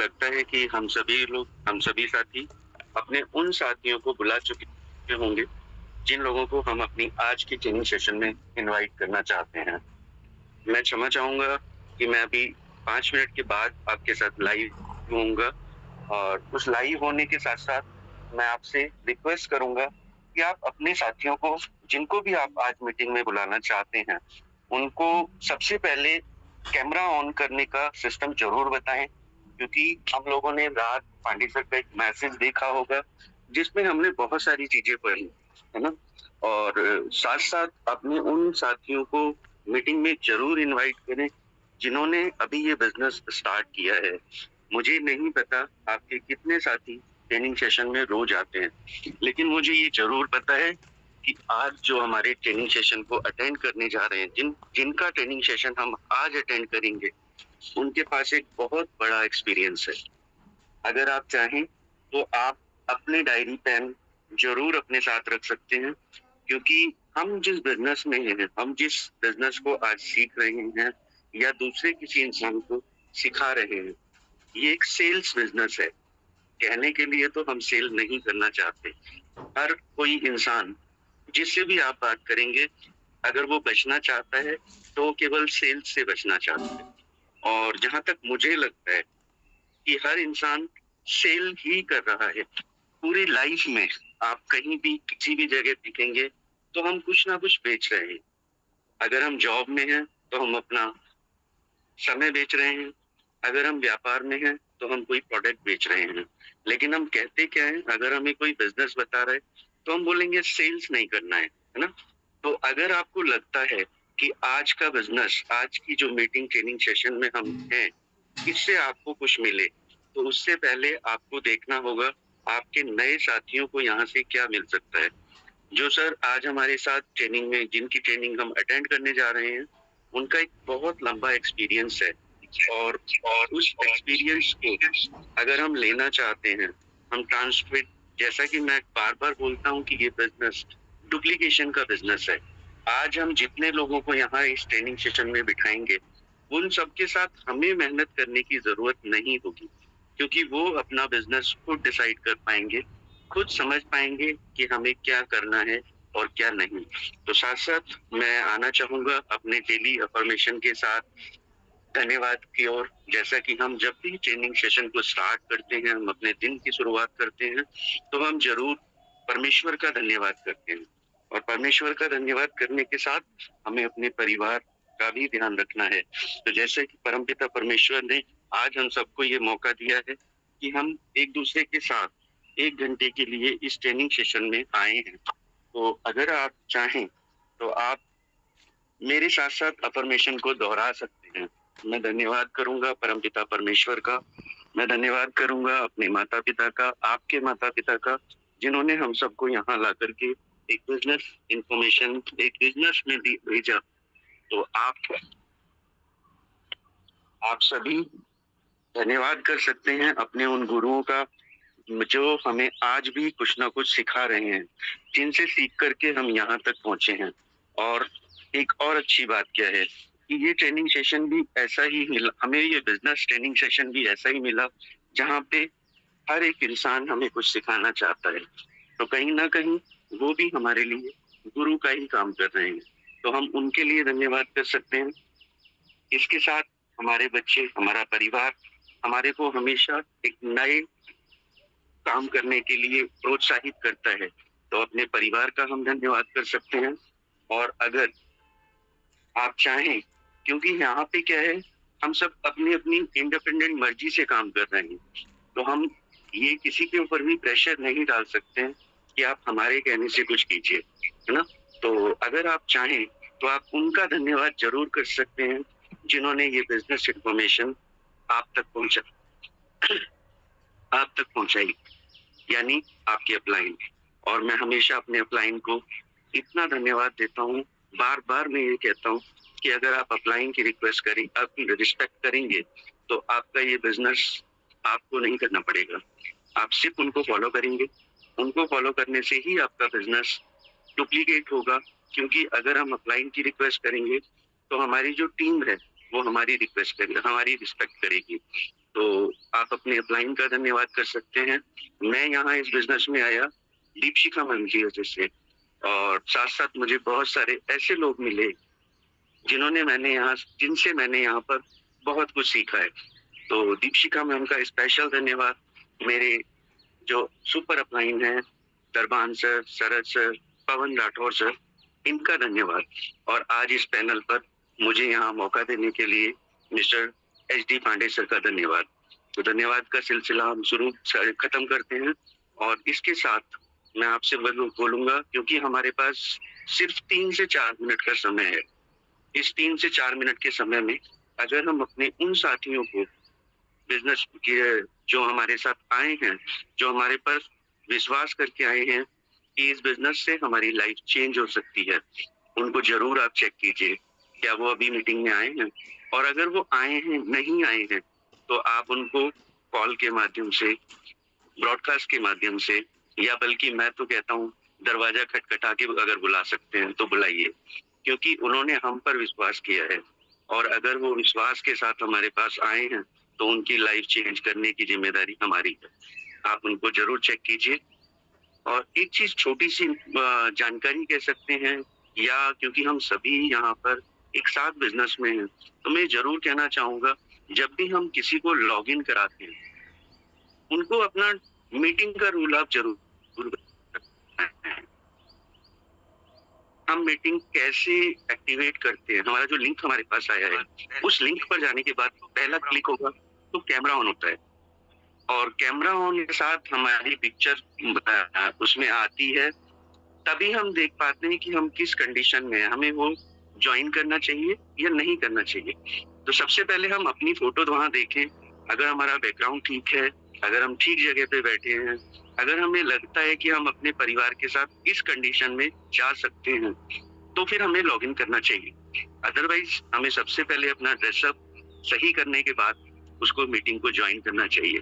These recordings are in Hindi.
लगता है कि हम सभी साथी अपने उन साथियों को बुला चुके होंगे, जिन लोगों को हम अपनी आज की ट्रेनिंग सेशन में इनवाइट करना चाहते हैं। मैं क्षमा चाहूँगा कि मैं अभी 5 मिनट के बाद आपके साथ लाइव होऊँगा और उस लाइव होने के साथ-साथ मैं आपसे रिक्वेस्ट करूँगा कि आप अपने साथियों को, जिनको भी आप आज मीटिंग में बुलाना चाहते हैं, उनको सबसे पहले कैमरा ऑन करने का सिस्टम ज़रूर बताएँ, क्योंकि हम लोगों ने रात पांडे सर का एक मैसेज देखा होगा, जिसमें हमने बहुत सारी चीज़ें पढ़ी, है ना? और साथ-साथ अपने उन साथियों को मीटिंग में ज़रूर इनवाइट करें, जिन्होंने अभी ये बिज़नेस स्टार्ट किया है। मुझे नहीं पता आपके कितने साथी ट्रेनिंग सेशन में रोज़ आते हैं, लेकिन मुझे ये ज़रूर पता है कि आज जो हमारे ट्रेनिंग सेशन को अटेंड करने जा रहे हैं, जिनका ट्रेनिंग सेशन हम आज अटेंड करेंगे, उनके पास एक बहुत बड़ा एक्सपीरियंस है। अगर आप चाहें तो आप अपने डायरी पेन ज़रूर अपने साथ रख सकते हैं, क्योंकि हम जिस बिज़नेस में हैं, हम जिस बिज़नेस को आज सीख रहे हैं या दूसरे किसी इंसान को सिखा रहे हैं, ये एक सेल्स बिज़नेस है। कहने के लिए तो हम सेल नहीं करना चाहते। हर कोई इंसान जिससे भी आप बात करेंगे, अगर वो बचना चाहता है, तो वो केवल सेल्स से बचना चाहता है। और जहाँ तक मुझे लगता है कि हर इंसान सेल ही कर रहा है। पूरी लाइफ में आप कहीं भी किसी भी जगह दिखेंगे, तो हम कुछ ना कुछ बेच रहे हैं। अगर हम जॉब में हैं, तो हम अपना समय बेच रहे हैं। अगर हम व्यापार में हैं, तो हम कोई प्रोडक्ट बेच रहे हैं। लेकिन हम कहते क्या हैं, अगर हमें कोई बिज़नेस बता रहा है, तो हम बोलेंगे सेल्स नहीं करना है ना? तो अगर आपको लगता है कि आज का बिज़नेस, आज की जो मीटिंग ट्रेनिंग सेशन में हम हैं, इससे आपको कुछ मिले, तो उससे पहले आपको देखना होगा आपके नए साथियों को यहाँ से क्या मिल सकता है। जो सर आज हमारे साथ ट्रेनिंग में, जिनकी ट्रेनिंग हम अटेंड करने जा रहे हैं, उनका एक बहुत लंबा एक्सपीरियंस है और उस एक्सपीरियंस को अगर हम लेना चाहते हैं, हम ट्रांसफिट, जैसा कि मैं बार-बार बोलता हूँ कि ये बिज़नेस डुप्लीकेशन का बिज़नेस है। आज हम जितने लोगों को यहाँ इस ट्रेनिंग सेशन में बिठाएँगे, उन सबके साथ हमें मेहनत करने की ज़रूरत नहीं होगी, क्योंकि वो अपना बिज़नेस खुद डिसाइड कर पाएँगे, खुद समझ पाएँगे कि हमें क्या करना है और क्या नहीं। तो साथ-साथ मैं आना चाहूँगा अपने डेली अफ़र्मेशन के साथ धन्यवाद की ओर। जैसा कि हम जब भी ट्रेनिंग सेशन को स्टार्ट करते हैं, हम अपने दिन की शुरुआत करते हैं, तो हम ज़रूर परमेश्वर का धन्यवाद करते हैं। और परमेश्वर का धन्यवाद करने के साथ हमें अपने परिवार का भी ध्यान रखना है। तो जैसे कि परमपिता परमेश्वर ने आज हम सबको ये मौका दिया है कि हम एक-दूसरे के साथ 1 घंटे के लिए इस ट्रेनिंग सेशन में आए हैं। तो अगर आप चाहें, तो आप मेरे साथ-साथ अफ़र्मेशन को दोहरा सकते हैं। मैं धन्यवाद करूँगा परमपिता परमेश्वर का, मैं धन्यवाद करूँगा अपने माता-पिता का, आपके माता-पिता का, जिन्होंने हम सबको यहाँ ला कर के एक एक बिज़नेस में भेजा। तो आप सभी धन्यवाद कर सकते हैं अपने उन गुरुओं का, जो हमें आज भी कुछ ना कुछ सिखा रहे हैं, जिनसे सीख कर के हम यहाँ तक पहुँचे हैं। और एक और अच्छी बात क्या है कि ये ट्रेनिंग सेशन भी ऐसा ही मिला हमें, ये बिज़नेस ट्रेनिंग सेशन भी ऐसा ही मिला, जहाँ पे हर एक इंसान हमें कुछ सिखाना चाहता है। तो कहीं न कहीं वो भी हमारे लिए गुरु का ही काम कर रहे हैं। तो हम उनके लिए धन्यवाद कर सकते हैं। इसके साथ हमारे बच्चे, हमारा परिवार हमारे को हमेशा एक नए काम करने के लिए प्रोत्साहित करता है। तो अपने परिवार का हम धन्यवाद कर सकते हैं। और अगर आप चाहें, क्योंकि यहाँ पे क्या है, हम सब अपनी-अपनी इंडिपेंडेंट मर्ज़ी से काम कर रहे हैं। तो हम ये किसी के ऊपर भी प्रेशर नहीं डाल सकते हैं कि आप हमारे कहने से कुछ कीजिए, है ना? तो अगर आप चाहें, तो आप उनका धन्यवाद ज़रूर कर सकते हैं, जिन्होंने ये बिज़नेस इन्फॉर्मेशन आप तक पहुँचा आप तक पहुँचाई, यानी आपकी अपलाइन। और मैं हमेशा अपने अपलाइन को इतना धन्यवाद देता हूँ, बार-बार मैं ये कहता हूँ कि अगर आप अपलाइन की रिक्वेस्ट करें, आपकी रिस्पेक्ट करेंगे, तो आपका ये बिज़नेस आपको नहीं करना पड़ेगा। आप सिर्फ़ उनको फ़ॉलो करेंगे, उनको फ़ॉलो करने से ही आपका बिज़नेस डुप्लीकेट होगा, क्योंकि अगर हम अपलाइन की रिक्वेस्ट करेंगे, तो हमारी जो टीम है, वो हमारी रिक्वेस्ट करेगी, हमारी रिस्पेक्ट करेगी। तो आप अपने अपलाइन का धन्यवाद कर सकते हैं। मैं यहाँ इस बिजनेस में आया दीपशिखा मैम की वजह से, और साथ साथ मुझे बहुत सारे ऐसे लोग मिले जिनसे मैंने यहाँ पर बहुत कुछ सीखा है। तो दीपशिखा मैम का स्पेशल धन्यवाद। मेरे जो सुपर अपलाइन है, दरबान सर, शरद सर, पवन राठौर सर, इनका धन्यवाद। और आज इस पैनल पर मुझे यहाँ मौका देने के लिए मिस्टर HD पांडे सर का धन्यवाद। तो धन्यवाद का सिलसिला हम शुरू खत्म करते हैं। और इसके साथ मैं आपसे बोलूंगा, क्योंकि हमारे पास सिर्फ 3 से 4 मिनट का समय है। इस 3 से 4 मिनट के समय में अगर हम अपने उन साथियों को बिजनेस के जो हमारे साथ आए हैं, जो हमारे पर विश्वास करके आए हैं कि इस बिजनेस से हमारी लाइफ चेंज हो सकती है, उनको जरूर आप चेक कीजिए क्या वो अभी मीटिंग में आए हैं। और अगर वो आए हैं, नहीं आए हैं, तो आप उनको कॉल के माध्यम से, ब्रॉडकास्ट के माध्यम से, या बल्कि मैं तो कहता हूँ दरवाजा खटखटा के अगर बुला सकते हैं तो बुलाइए, क्योंकि उन्होंने हम पर विश्वास किया है। और अगर वो विश्वास के साथ हमारे पास आए हैं तो उनकी लाइफ चेंज करने की जिम्मेदारी हमारी है। आप उनको जरूर चेक कीजिए। और एक चीज, छोटी सी जानकारी कह सकते हैं, या क्योंकि हम सभी यहाँ पर एक साथ बिजनेस में हैं, तो मैं जरूर कहना चाहूंगा, जब भी हम किसी को लॉग इन कराते हैं, उनको अपना मीटिंग का रूल आप जरूर बताएं। हम मीटिंग कैसे एक्टिवेट करते हैं, हमारा जो लिंक हमारे पास आया है, उस लिंक पर जाने के बाद पहला क्लिक होगा तो कैमरा ऑन होता है, और कैमरा ऑन के साथ हमारी पिक्चर उसमें आती है। तभी हम देख पाते हैं कि हम किस कंडीशन में हैं, हमें वो ज्वाइन करना चाहिए या नहीं करना चाहिए। तो सबसे पहले हम अपनी फोटो वहां देखें। अगर हमारा बैकग्राउंड ठीक है, अगर हम ठीक जगह पे बैठे हैं, अगर हमें लगता है कि हम अपने परिवार के साथ इस कंडीशन में जा सकते हैं, तो फिर हमें लॉगिन करना चाहिए। अदरवाइज हमें सबसे पहले अपना ड्रेसअप सही करने के बाद उसको मीटिंग को ज्वाइन करना चाहिए।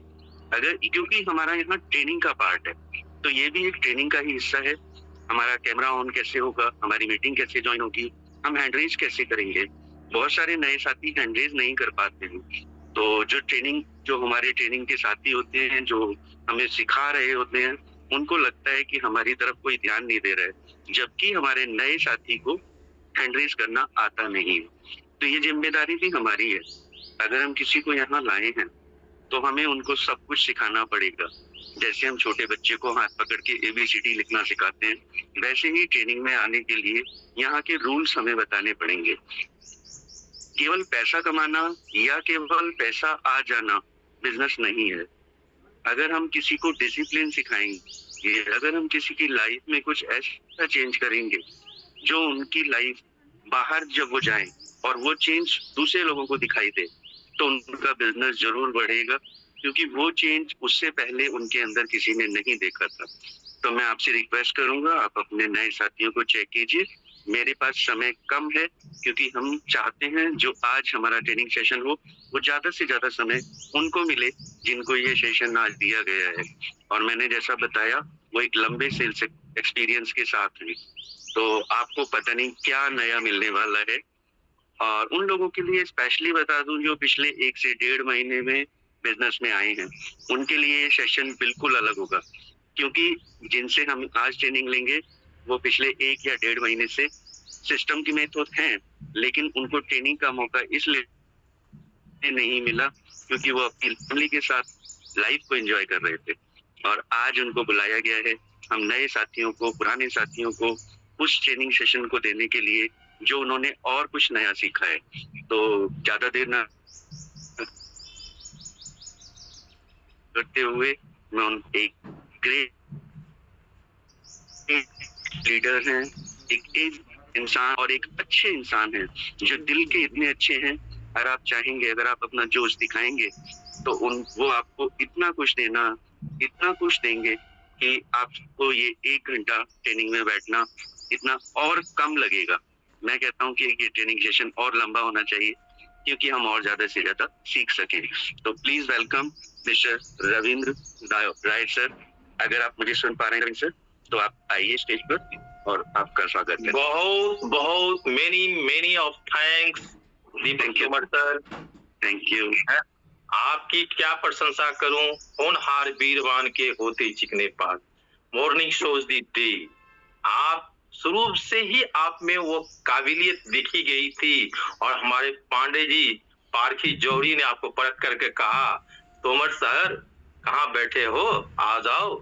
अगर, क्योंकि हमारा यहाँ ट्रेनिंग का पार्ट है, तो ये भी एक ट्रेनिंग का ही हिस्सा है। हमारा कैमरा ऑन कैसे होगा, हमारी मीटिंग कैसे ज्वाइन होगी, हम हैंडरेज कैसे करेंगे। बहुत सारे नए साथी हैंडरेज नहीं कर पाते हैं, तो जो हमारे ट्रेनिंग के साथी होते हैं, जो हमें सिखा रहे होते हैं, उनको लगता है कि हमारी तरफ कोई ध्यान नहीं दे रहा है, जबकि हमारे नए साथी को हैंडरेज करना आता नहीं है। तो ये जिम्मेदारी भी हमारी है। अगर हम किसी को यहाँ लाए हैं तो हमें उनको सब कुछ सिखाना पड़ेगा। जैसे हम छोटे बच्चे को हाथ पकड़ के ABCD लिखना सिखाते हैं, वैसे ही ट्रेनिंग में आने के लिए यहाँ के रूल्स हमें बताने पड़ेंगे। केवल पैसा कमाना या केवल पैसा आ जाना बिजनेस नहीं है। अगर हम किसी को डिसिप्लिन सिखाएंगे, अगर हम किसी की लाइफ में कुछ ऐसा चेंज करेंगे जो उनकी लाइफ बाहर जब वो जाए और वो चेंज दूसरे लोगों को दिखाई दे, तो उनका बिजनेस जरूर बढ़ेगा, क्योंकि वो चेंज उससे पहले उनके अंदर किसी ने नहीं देखा था। तो मैं आपसे रिक्वेस्ट करूंगा, आप अपने नए साथियों को चेक कीजिए। मेरे पास समय कम है, क्योंकि हम चाहते हैं जो आज हमारा ट्रेनिंग सेशन हो, वो ज्यादा से ज्यादा समय उनको मिले जिनको ये सेशन आज दिया गया है। और मैंने जैसा बताया, वो एक लंबे सेल्स एक्सपीरियंस के साथ है, तो आपको पता नहीं क्या नया मिलने वाला है। और उन लोगों के लिए स्पेशली बता दूं जो पिछले 1 से 1.5 महीने में बिजनेस में आए हैं, उनके लिए ये सेशन बिल्कुल अलग होगा, क्योंकि जिनसे हम आज ट्रेनिंग लेंगे वो पिछले 1 या 1.5 महीने से सिस्टम की में तो हैं, लेकिन उनको ट्रेनिंग का मौका इसलिए नहीं मिला क्योंकि वो अपनी फैमिली के साथ लाइफ को एंजॉय कर रहे थे। और आज उनको बुलाया गया है, हम नए साथियों को, पुराने साथियों को उस ट्रेनिंग सेशन को देने के लिए जो उन्होंने और कुछ नया सीखा है। तो ज्यादा देर ना करते हुए मैं एक ग्रेट लीडर हैं, एक इंसान और एक अच्छे इंसान हैं, जो दिल के इतने अच्छे हैं। अगर आप चाहेंगे, अगर आप अपना जोश दिखाएंगे, तो वो आपको इतना कुछ देंगे कि आपको ये 1 घंटा ट्रेनिंग में बैठना इतना और कम लगेगा। मैं कहता हूँ कि ये ट्रेनिंग सेशन और लंबा होना चाहिए, क्योंकि हम और ज्यादा से ज्यादा सीख सकें। तो please welcome mister Ravindra Rai sir. अगर आप मुझे सुन पा रहे हैं रविंद्र सर, तो आप आइए स्टेज पर और आपका स्वागत है। बहुत many of thanks Deepak Tomar sir, thank you. आपकी क्या प्रशंसा करूं, होनहार वीरवान के होते चिकने पात, मॉर्निंग शोज दी डे। आप शुरू से ही आप में वो काबिलियत देखी गई थी और हमारे पांडे जी पारखी जौहरी ने आपको परख करके कहा, तोमर सर कहाँ बैठे हो, आ जाओ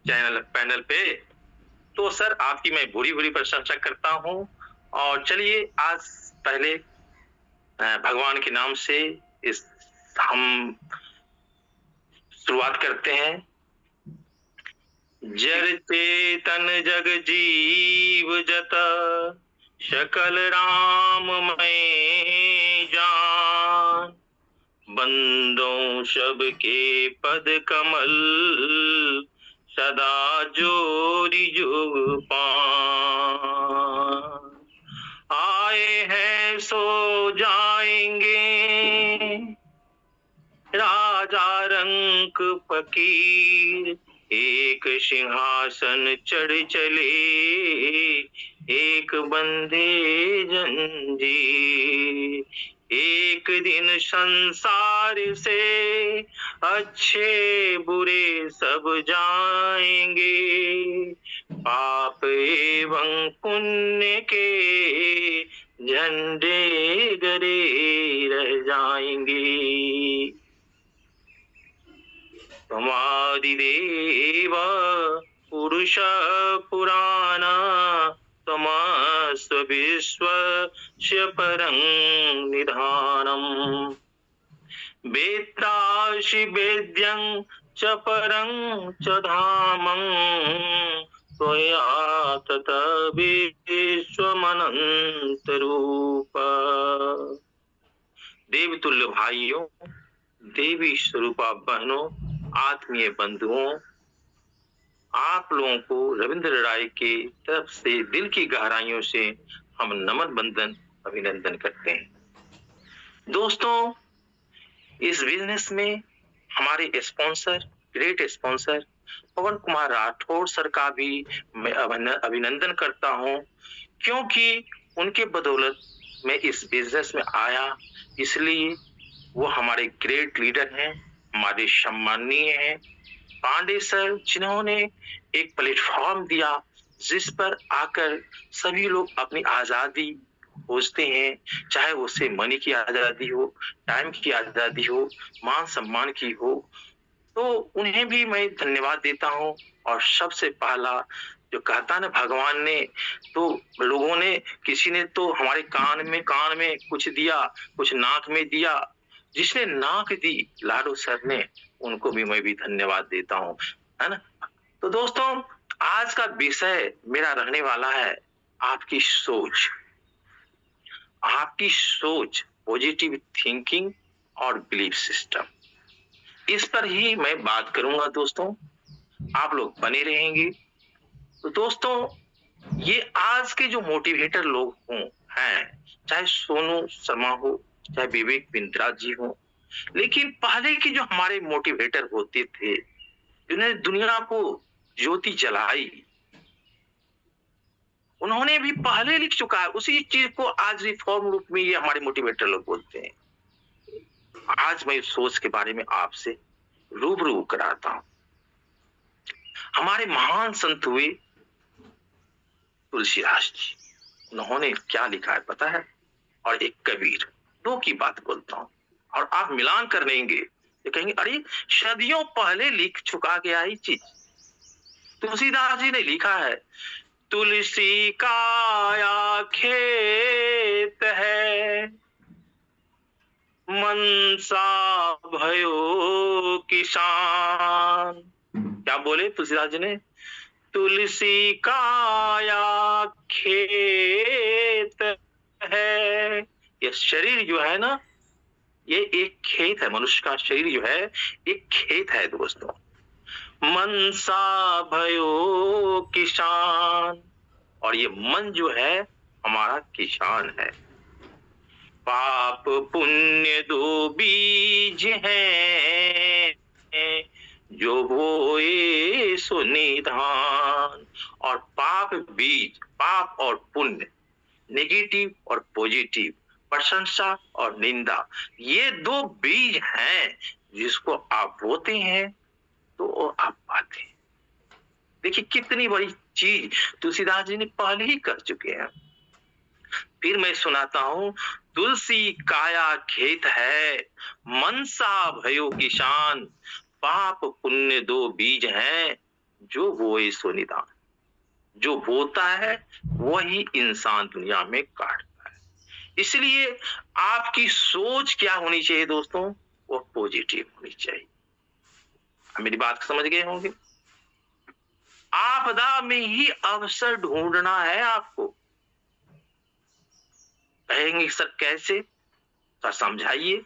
चैनल पैनल पे। तो सर आपकी मैं बुरी बुरी प्रशंसा करता हूं। और चलिए आज पहले भगवान के नाम से इस हम शुरुआत करते हैं। जड़ चेतन जग जीव जत सकल राम मैं जान, बंदों सबके पद कमल सदा जोरी जुग पान। आए हैं सो जाएंगे राजा रंक फकीर, एक सिंहासन चढ़ चले एक बंदे जंजीर। एक दिन संसार से अच्छे बुरे सब जाएंगे, पाप एवं पुण्य के झंडे गड़े रह जाएंगे। त्वमादिदेव पुरुष पुराणा, त्वमस्व विश्वस्य परं निधानम्। वेत्तासि वेद्यं च परं च धामं, त्वया तत विश्वमनन्तरूप। देवतुल्य भाइयों, देवी स्वरूपा बहनों, आत्मीय बंधुओं, आप लोगों को रविंद्र राय के तरफ से दिल की गहराइयों से हम नमन बंदन अभिनंदन करते हैं। दोस्तों, इस बिजनेस में हमारे स्पॉन्सर, ग्रेट स्पॉन्सर पवन कुमार राठौर सर का भी मैं अभिनंदन करता हूं, क्योंकि उनके बदौलत मैं इस बिजनेस में आया। इसलिए वो हमारे ग्रेट लीडर हैं, हमारे सम्माननीय हैं पांडे सर, जिन्होंने एक प्लेटफॉर्म दिया जिस पर आकर सभी लोग अपनी आजादी खोजते हैं, चाहे उससे मनी की आजादी हो, टाइम की आजादी हो, मान सम्मान की हो। तो उन्हें भी मैं धन्यवाद देता हूं। और सबसे पहला जो कहता ना, भगवान ने तो लोगों ने, किसी ने तो हमारे कान में कुछ दिया, कुछ नाक में दिया। जिसने नाक दी लाडो सर ने, उनको भी मैं भी धन्यवाद देता हूं, है ना। तो दोस्तों, आज का विषय मेरा रहने वाला है आपकी सोच। आपकी सोच, पॉजिटिव थिंकिंग और बिलीफ सिस्टम, इस पर ही मैं बात करूंगा दोस्तों। आप लोग बने रहेंगे। तो दोस्तों, ये आज के जो मोटिवेटर लोग हैं, चाहे सोनू शर्मा हो, चाहे विवेक बिंद्रा जी हो, लेकिन पहले के जो हमारे मोटिवेटर होते थे, जिन्होंने दुनिया को ज्योति जलाई, उन्होंने भी पहले लिख चुका है। उसी चीज को आज रिफॉर्म रूप में ये हमारे मोटिवेटर लोग बोलते हैं। आज मैं इस सोच के बारे में आपसे रूबरू कराता हूं। हमारे महान संत हुए तुलसीदास जी, उन्होंने क्या लिखा है पता है? और एक कबीर, दो की बात बोलता हूं और आप मिलान कर लेंगे तो कहेंगे अरे सदियों पहले लिख चुका गया ये चीज। तुलसीदास जी ने लिखा है, तुलसी काया खेत है, मनसा भयो किसान। क्या बोले तुलसीदास जी ने? तुलसी काया खेत है। ये शरीर जो है ना, ये एक खेत है। मनुष्य का शरीर जो है एक खेत है दोस्तों। मनसा भयो किसान, और ये मन जो है हमारा किसान है। पाप पुण्य दो बीज हैं, जो बोए सो निधान। और पाप बीज, पाप और पुण्य, नेगेटिव और पॉजिटिव, प्रशंसा और निंदा, ये दो बीज हैं जिसको आप बोते हैं तो वो आप पाते हैं। देखिए कितनी बड़ी चीज तुलसीदास जी ने पहले ही कर चुके हैं। फिर मैं सुनाता हूं, तुलसी काया खेत है, मनसा भयो किसान, पाप पुण्य दो बीज हैं, जो बोए सो निदान। जो बोता है वही इंसान दुनिया में काटता है। इसलिए आपकी सोच क्या होनी चाहिए दोस्तों? वो पॉजिटिव होनी चाहिए। मेरी बात समझ गए होंगे। आपदा में ही अवसर ढूंढना है आपको। कहेंगे सर कैसे? सर समझाइए।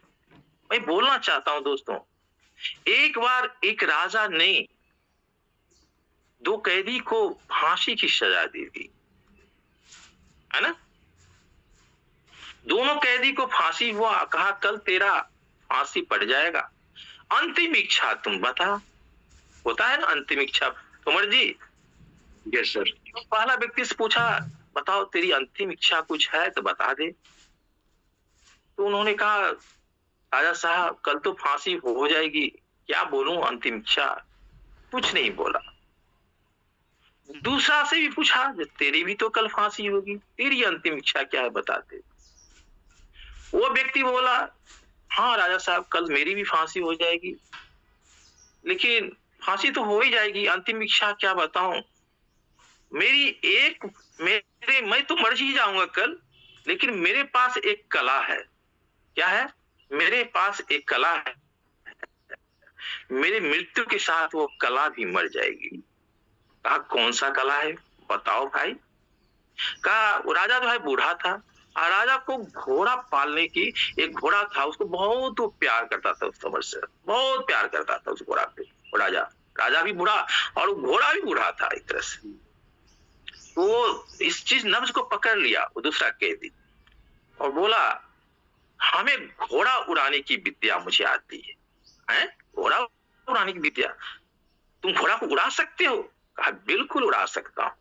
मैं बोलना चाहता हूं दोस्तों, एक बार एक राजा ने दो कैदी को फांसी की सजा दी थी, है ना? दोनों कैदी को फांसी हुआ, कहा कल तेरा फांसी पड़ जाएगा, अंतिम इच्छा तुम बता। होता है ना अंतिम इच्छा, तोमर जी? Yes sir. तो पहला व्यक्ति से पूछा, बताओ तेरी अंतिम इच्छा कुछ है तो बता दे। तो उन्होंने कहा, राजा साहब कल तो फांसी हो जाएगी, क्या बोलूं अंतिम इच्छा? कुछ नहीं बोला। दूसरा से भी पूछा, तेरी भी तो कल फांसी होगी, तेरी अंतिम इच्छा क्या है बता दे। वो व्यक्ति बोला, हाँ राजा साहब कल मेरी भी फांसी हो जाएगी, लेकिन फांसी तो हो ही जाएगी, अंतिम इच्छा क्या बताऊं? मैं तो मर ही जाऊंगा कल, लेकिन मेरे पास एक कला है। क्या है? मेरे पास एक कला है, मेरे मृत्यु के साथ वो कला भी मर जाएगी। कहा कौन सा कला है बताओ भाई? कहा वो राजा जो है बूढ़ा था, और राजा को घोड़ा पालने की, एक घोड़ा था उसको बहुत प्यार करता था, उस समय से बहुत प्यार करता था उस घोड़ा पे। राजा भी बूढ़ा और घोड़ा भी बूढ़ा था एक तरह से। वो इस चीज नब्ज को पकड़ लिया वो दूसरा कैदी, और बोला हमें घोड़ा उड़ाने की विद्या मुझे आती है। घोड़ा उड़ाने की विद्या? तुम घोड़ा को उड़ा सकते हो? कहा बिल्कुल उड़ा सकता हूं,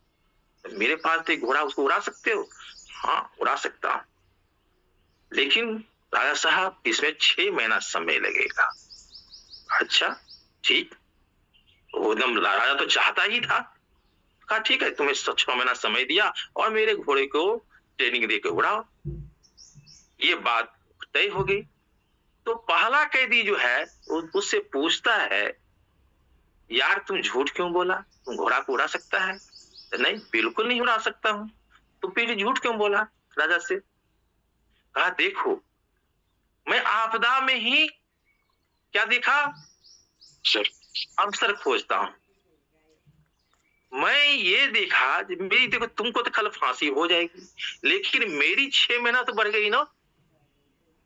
मेरे पास तो एक घोड़ा, उसको उड़ा सकते हो? हाँ उड़ा सकता हूं, लेकिन राजा साहब इसमें 6 महीना समय लगेगा। अच्छा ठीक। वो एकदम राजा तो चाहता ही था। कहा ठीक है, तुम्हें 6 महीना समय दिया और मेरे घोड़े को ट्रेनिंग देकर उड़ाओ। ये बात तय हो गई। तो पहला कैदी जो है उससे पूछता है, यार तुम झूठ क्यों बोला? तुम घोड़ा को उड़ा सकता है? नहीं बिल्कुल नहीं उड़ा सकता हूं। तो फिर झूठ क्यों बोला राजा से? कहा देखो मैं आपदा में ही क्या देखा सर, अवसर खोजता हूं। मैं ये देखा मेरी, देखो तुमको तो कल फांसी हो जाएगी, लेकिन मेरी 6 महीना तो बढ़ गई ना।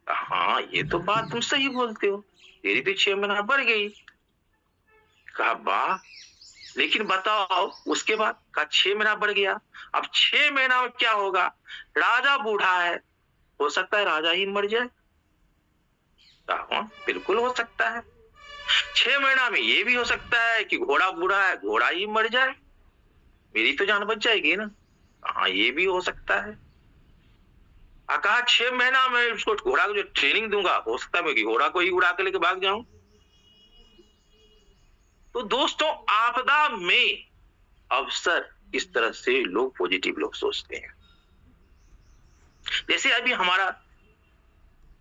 हाँ ये तो बात तुम सही बोलते हो, तेरी तो 6 महीना बढ़ गई। कहा वाह, लेकिन बताओ उसके बाद? कहा 6 महीना बढ़ गया, अब 6 महीना में क्या होगा? राजा बूढ़ा है, हो सकता है राजा ही मर जाए। कहा बिल्कुल हो सकता है। 6 महीना में ये भी हो सकता है कि घोड़ा बूढ़ा है, घोड़ा ही मर जाए, मेरी तो जान बच जाएगी ना। हाँ ये भी हो सकता है। कहा 6 महीना में उसको घोड़ा को जो ट्रेनिंग दूंगा, हो सकता है मैं कि घोड़ा को ही उड़ा के लेके भाग जाऊं। तो दोस्तों आपदा में अवसर, इस तरह से लोग पॉजिटिव लोग सोचते हैं। जैसे अभी हमारा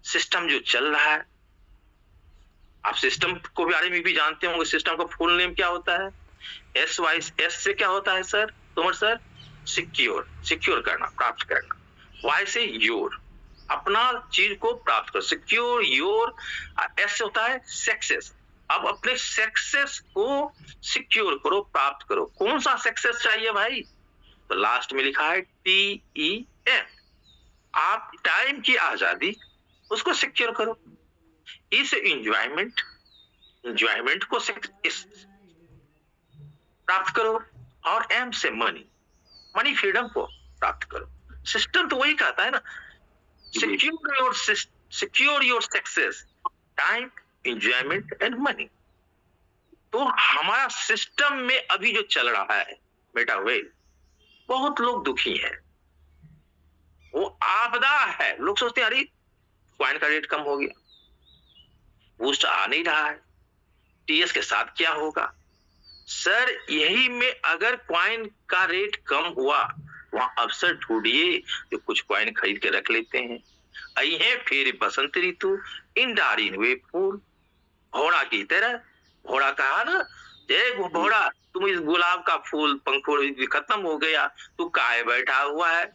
सिस्टम जो चल रहा है, आप सिस्टम को बारे में भी जानते होंगे। सिस्टम का फुल नेम क्या होता है? एस से क्या होता है सर, तोमर सर? सिक्योर करना, प्राप्त करना। वाई से योर, अपना चीज को प्राप्त कर, सिक्योर योर। एस से होता है सक्सेस, अब अपने सक्सेस को सिक्योर करो, प्राप्त करो। कौन सा सक्सेस चाहिए भाई? तो लास्ट में लिखा है TEM, आप टाइम की आजादी उसको सिक्योर करो। इस एंजॉयमेंट को प्राप्त करो, और M से मनी फ्रीडम को प्राप्त करो। सिस्टम तो वही कहता है ना, secure your success, time, enjoyment and money. तो हमारा सिस्टम में अभी जो चल रहा है बेटा, वे बहुत लोग दुखी हैं। वो आपदा है। लोग सोचते हैं अरे क्वाइन का रेट कम हो गया, बूस्ट आ नहीं रहा है, टीएस के साथ क्या होगा? सर यही में अगर क्वाइन का रेट कम हुआ, वहां अवसर ढूंढिए जो कुछ क्वाइन खरीद के रख लेते हैं। आई है फिर बसंत ऋतु, इन डारी हुए फूल, घोड़ा की तरह। घोड़ा कहा ना, जय घोड़ा तुम इस गुलाब का फूल पंखुड़ी खत्म हो गया, तू काहे बैठा हुआ है?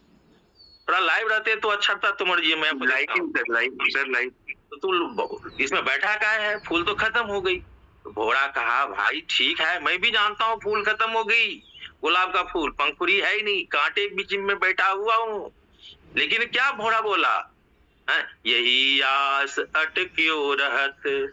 थोड़ा लाइव रहते तो अच्छा था। तुम्हारे मैं लाइव तो तू इसमें बैठा काहे है? फूल तो खत्म हो गई। तो घोड़ा कहा भाई ठीक है, मैं भी जानता हूँ फूल खत्म हो गई, गुलाब का फूल पंखुड़ी है ही नहीं, कांटे बीच में बैठा हुआ हूँ। लेकिन क्या घोड़ा बोला, यही आस अटक्यो रहत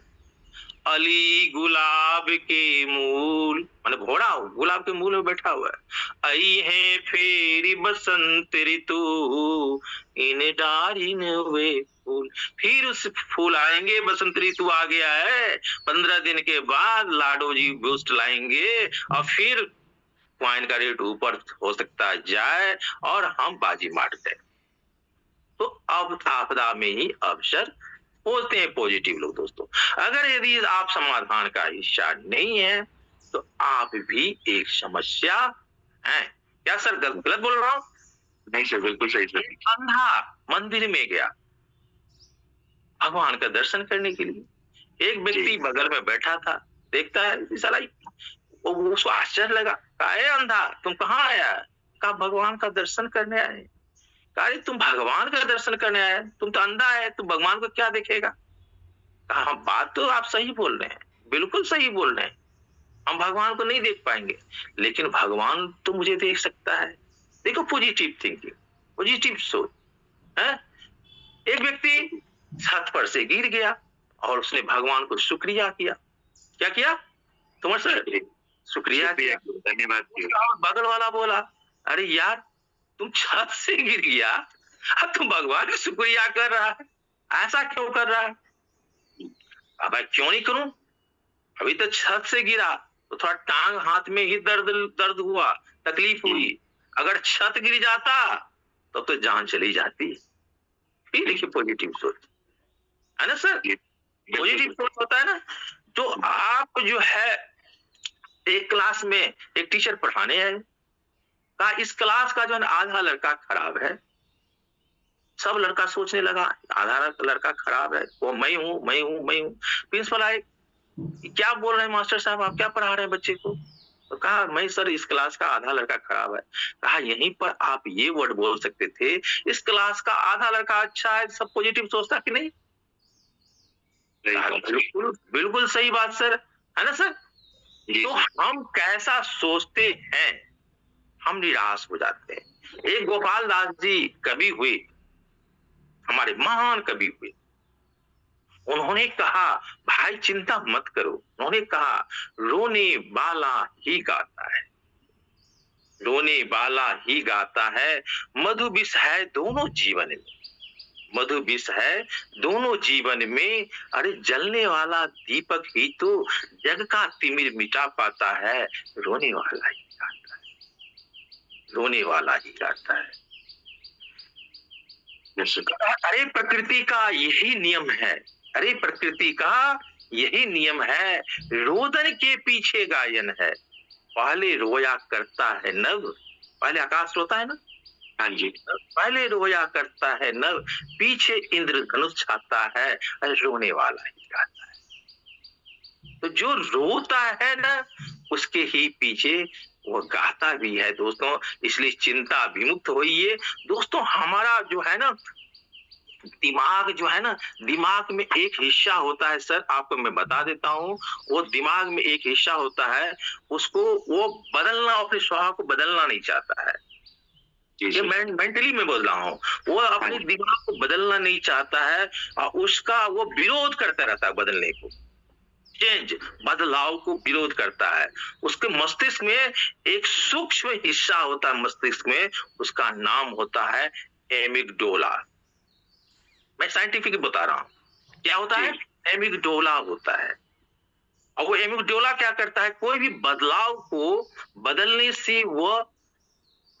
अली गुलाब के मूल, माने घोड़ा गुलाब के मूल में बैठा हुआ है। आई है फेरी बसंत ऋतु, इन डारिन वे फूल। फिर उस फूल आएंगे, बसंत ऋतु आ गया है, 15 दिन के बाद लाडो जी बूस्ट लाएंगे और फिर क्वाइन का रेट ऊपर हो सकता जाए और हम बाजी मार दें। तो अब आपदा में ही अवसर बोलते हैं पॉजिटिव लोग। दोस्तों अगर यदि आप समाधान का हिस्सा नहीं है तो आप भी एक समस्या है। क्या सर गलत बोल रहा हूं? नहीं सर, बिल्कुल सही सर। अंधा मंदिर में गया भगवान का दर्शन करने के लिए, एक व्यक्ति बगल में बैठा था, देखता है साला, उसको आश्चर्य लगा, कहा अंधा तुम कहाँ आया? कहा भगवान का दर्शन करने आए। कहा तुम भगवान का दर्शन करने आए, तुम तो अंधा है, तुम भगवान को क्या देखेगा? कहा बात तो आप सही बोल रहे हैं, बिल्कुल सही बोल रहे हैं, हम भगवान को नहीं देख पाएंगे लेकिन भगवान तो मुझे देख सकता है। देखो पॉजिटिव थिंकिंग, पॉजिटिव सोच है। एक व्यक्ति छत पर से गिर गया और उसने भगवान को शुक्रिया किया। क्या किया? तुम्हारे सर शुक्रिया किया, धन्यवाद। बगल वाला बोला अरे यार तुम छत से गिर गया, अब तुम भगवान का शुक्रिया कर रहा है, ऐसा क्यों कर रहा है? अब क्यों नहीं करूं, अभी तो छत से गिरा तो थोड़ा टांग हाथ में ही दर्द हुआ, तकलीफ हुई, अगर छत गिर जाता तो जान चली जाती। ये देखिए पॉजिटिव सोच है ना सर, पॉजिटिव सोच होता है ना। तो आप जो है एक क्लास में एक टीचर पढ़ाने आए, कहा इस क्लास का जो है आधा लड़का खराब है। सब लड़का सोचने लगा आधा लड़का खराब है, वो मैं हूँ। प्रिंसिपल आए, क्या बोल रहे हैं मास्टर साहब, आप क्या पढ़ा रहे हैं बच्चे को? तो कहा मैं सर इस क्लास का आधा लड़का खराब है। कहा यहीं पर आप ये वर्ड बोल सकते थे, इस क्लास का आधा लड़का अच्छा है, सब पॉजिटिव सोचता कि नहीं? बिल्कुल सही बात सर, है ना सर। तो हम कैसा सोचते हैं हम निराश हो जाते हैं। एक गोपाल दास जी कवि हुए, हमारे महान कवि हुए, उन्होंने कहा भाई चिंता मत करो, उन्होंने कहा रोने वाला ही गाता है, रोने वाला ही गाता है, मधु विष है दोनों जीवन में, मधु विष है दोनों जीवन में, अरे जलने वाला दीपक ही तो जग का तिमिर मिटा पाता है, रोने वाला ही गाता है, रोने वाला ही गाता है। अरे प्रकृति का यही नियम है, अरे प्रकृति का यही नियम है, रोदन के पीछे गायन है, पहले रोया करता है नभ, पहले आकाश रोता है ना, हाँ जी, पहले रोया करता है नभ, पीछे इंद्रधनुष छाता है, अरे रोने वाला ही गाता है। तो जो रोता है ना उसके ही पीछे वो गाता भी है दोस्तों। इसलिए चिंता विमुक्त होइए दोस्तों। हमारा जो है ना दिमाग जो है ना, दिमाग में एक हिस्सा होता है सर, आपको मैं बता देता हूँ, वो दिमाग में एक हिस्सा होता है, उसको वो बदलना, अपने स्वभाव को बदलना नहीं चाहता है। ये मेंटली में बोल रहा हूँ, वो अपने दिमाग को बदलना नहीं चाहता है और उसका वो विरोध करता रहता है बदलने को, चेंज बदलाव को विरोध करता है। उसके मस्तिष्क में एक सूक्ष्म हिस्सा होता है मस्तिष्क में, उसका नाम होता है एमिगडोला। मैं साइंटिफिक बता रहा हूं क्या होता है, एमिगडोला होता है। और वो एमिगडोला क्या करता है, कोई भी बदलाव को बदलने से वो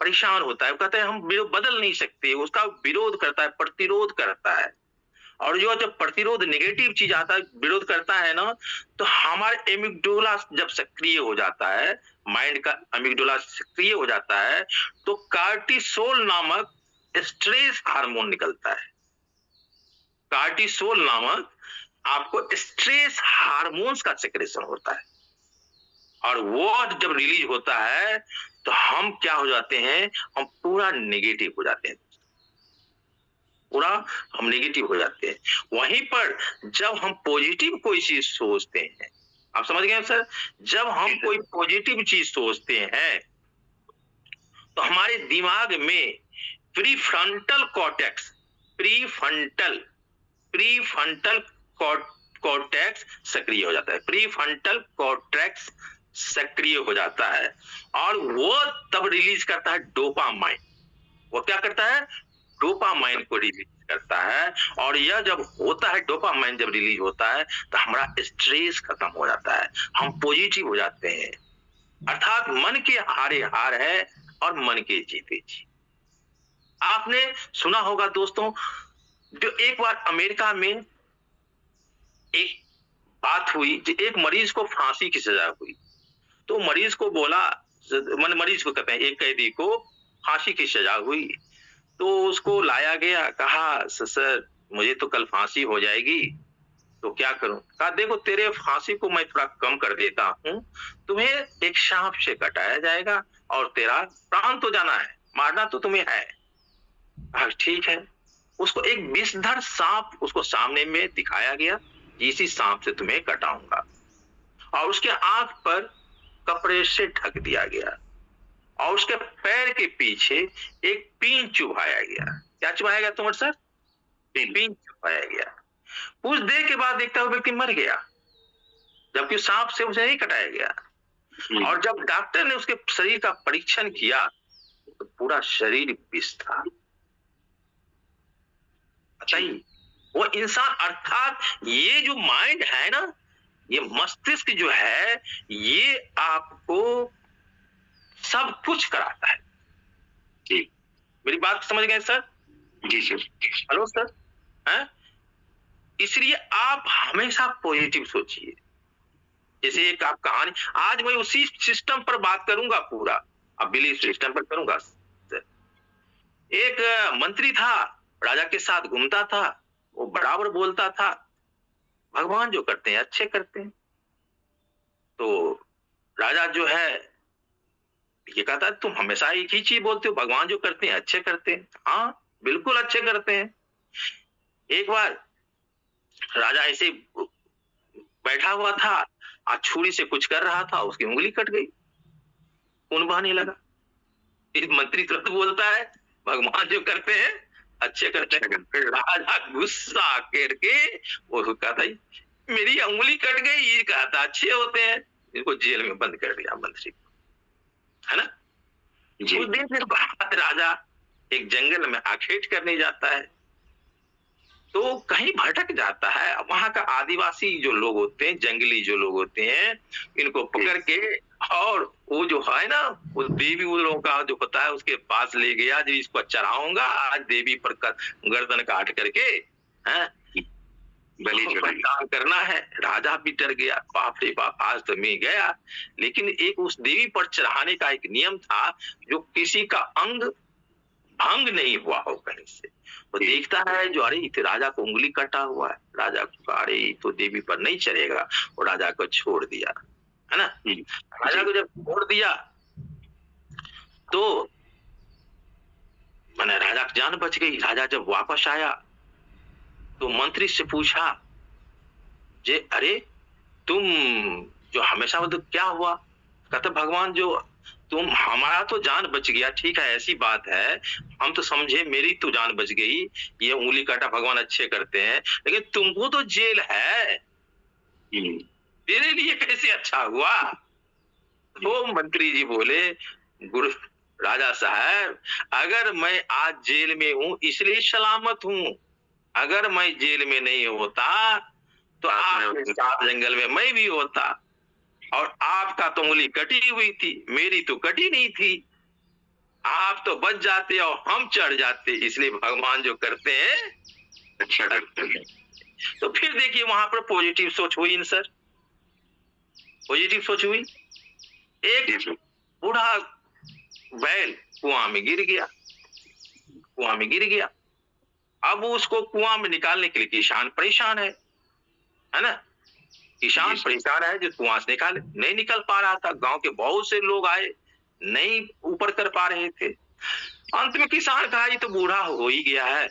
परेशान होता है, वो कहता है हम बदल नहीं सकते, उसका विरोध करता है, प्रतिरोध करता है। और जो जब प्रतिरोध नेगेटिव चीज आता है, विरोध करता है ना, तो हमारे एमिगडोला जब सक्रिय हो जाता है, माइंड का एमिगडोला सक्रिय हो जाता है, तो कार्टिसोल नामक स्ट्रेस हार्मोन निकलता है। कार्टिसोल नामक आपको स्ट्रेस हार्मोन्स का सेक्रेशन होता है, और वो जब रिलीज होता है तो हम क्या हो जाते हैं, हम पूरा नेगेटिव हो जाते हैं, पूरा हम नेगेटिव हो जाते हैं। वहीं पर जब हम पॉजिटिव कोई चीज सोचते हैं, आप समझ गए सर, जब हम कोई पॉजिटिव चीज सोचते हैं तो हमारे दिमाग में प्रीफ्रंटल कॉर्टेक्स, प्रीफ्रंटल कॉर्टेक्स सक्रिय हो जाता है, प्रीफ्रंटल कॉर्टेक्स सक्रिय हो जाता है, और वो तब रिलीज करता है डोपामाइन। वो क्या करता है, डोपामाइन को रिलीज करता है, और यह जब होता है, डोपामाइन जब रिलीज होता है तो हमारा स्ट्रेस खत्म हो जाता है, हम पॉजिटिव हो जाते हैं। अर्थात मन के हारे हार है और मन के जीते जी। आपने सुना होगा दोस्तों, जो एक बार अमेरिका में एक बात हुई, एक मरीज को फांसी की सजा हुई, तो मरीज को बोला, मरीज को कहते हैं, एक कैदी को फांसी की सजा हुई, तो उसको लाया गया, कहा सर मुझे तो कल फांसी हो जाएगी, तो क्या करूं? कहा देखो तेरे फांसी को मैं थोड़ा कम कर देता हूं, तुम्हें एक सांप से कटाया जाएगा और तेरा प्राण तो जाना है, मारना तो तुम्हें है। कहा ठीक है। उसको एक विषधर सांप उसको सामने में दिखाया गया, इसी सांप से तुम्हें कटाऊंगा, और उसके आंख पर कपड़े से ढक दिया गया, और उसके पैर के पीछे एक पीन चुभाया गया। क्या चुभाया गया तुम्हारे सर? पीन चुभाया गया। कुछ देर के बाद देखता हुआ व्यक्ति मर गया, जबकि सांप से उसे नहीं कटाया गया। और जब डॉक्टर ने उसके शरीर का परीक्षण किया तो पूरा शरीर विष था। बताइए, वो इंसान, अर्थात ये जो माइंड है ना, ये मस्तिष्क जो है, ये आपको सब कुछ कराता है। जी, मेरी बात समझ गए सर? जी सर। हेलो सर, हैं? इसलिए आप हमेशा पॉजिटिव सोचिए। जैसे एक आप कहानी, आज मैं उसी सिस्टम पर बात करूंगा, पूरा अब बिलीफ सिस्टम पर करूंगा। एक मंत्री था, राजा के साथ घूमता था, वो बराबर बोलता था भगवान जो करते हैं अच्छे करते हैं। तो राजा जो है ये कहता है तुम हमेशा एक ही चीज बोलते हो, भगवान जो करते हैं अच्छे करते हैं। हाँ बिल्कुल अच्छे करते हैं। एक बार राजा ऐसे बैठा हुआ था, आज छुरी से कुछ कर रहा था, उसकी उंगली कट गई, खून बहने लगा। इस मंत्री तुरंत बोलता है भगवान जो करते हैं अच्छे करते हैं। राजा गुस्सा करके वो कहता है मेरी उंगली कट गई, ये कहता अच्छे होते हैं। इनको जेल में बंद कर दिया मंत्री को, है ना। कुछ दिन के बाद राजा एक जंगल में आखेट करने जाता है, तो कहीं भटक जाता है। वहां का आदिवासी जो लोग होते हैं, जंगली जो लोग होते हैं, इनको पकड़ के, और वो जो है ना, वो देवी उन लोगों का जो होता है उसके पास ले गया, जो इसको चढ़ाऊंगा आज देवी पर गर्दन काट करके, है बलिदान करना है। राजा भी डर गया, बाप रे बाप आज तो मैं गया। लेकिन एक उस देवी पर चढ़ाने का एक नियम था, जो किसी का अंग भंग नहीं हुआ हो कहीं से। वो देखता है जो अरे इस राजा को उंगली कटा हुआ है, राजा को अरे तो देवी पर नहीं चढ़ेगा, और राजा को छोड़ दिया, है ना। राजा को जब छोड़ दिया तो मैंने राजा की जान बच गई। राजा जब वापस आया तो मंत्री से पूछा जे अरे तुम जो हमेशा मतलब क्या हुआ? कहते भगवान जो तुम, हमारा तो जान बच गया, ठीक है ऐसी बात है, हम तो समझे मेरी तो जान बच गई, ये उंगली काटा भगवान अच्छे करते हैं, लेकिन तुमको तो जेल है, तेरे लिए कैसे अच्छा हुआ? तो मंत्री जी बोले गुरु राजा साहब, अगर मैं आज जेल में हूं इसलिए सलामत हूं, अगर मैं जेल में नहीं होता तो आपके साथ जंगल में मैं भी होता, और आपका तो उंगली कटी हुई थी, मेरी तो कटी नहीं थी। आप तो बच जाते और हम चढ़ जाते, इसलिए भगवान जो करते हैं अच्छा करते हैं। तो फिर देखिए वहां पर पॉजिटिव सोच हुई ना सर, पॉजिटिव सोच हुई। एक जी सर। बूढ़ा बैल कुआं में गिर गया, कुआं में गिर गया। अब उसको कुआं में निकालने के लिए किसान परेशान है ना, किसान जी सर। परेशान है जो कुआं से नहीं निकल पा रहा था। गांव के बहुत से लोग आए, नहीं ऊपर कर पा रहे थे। अंत में किसान कहा ये तो बूढ़ा हो ही गया है,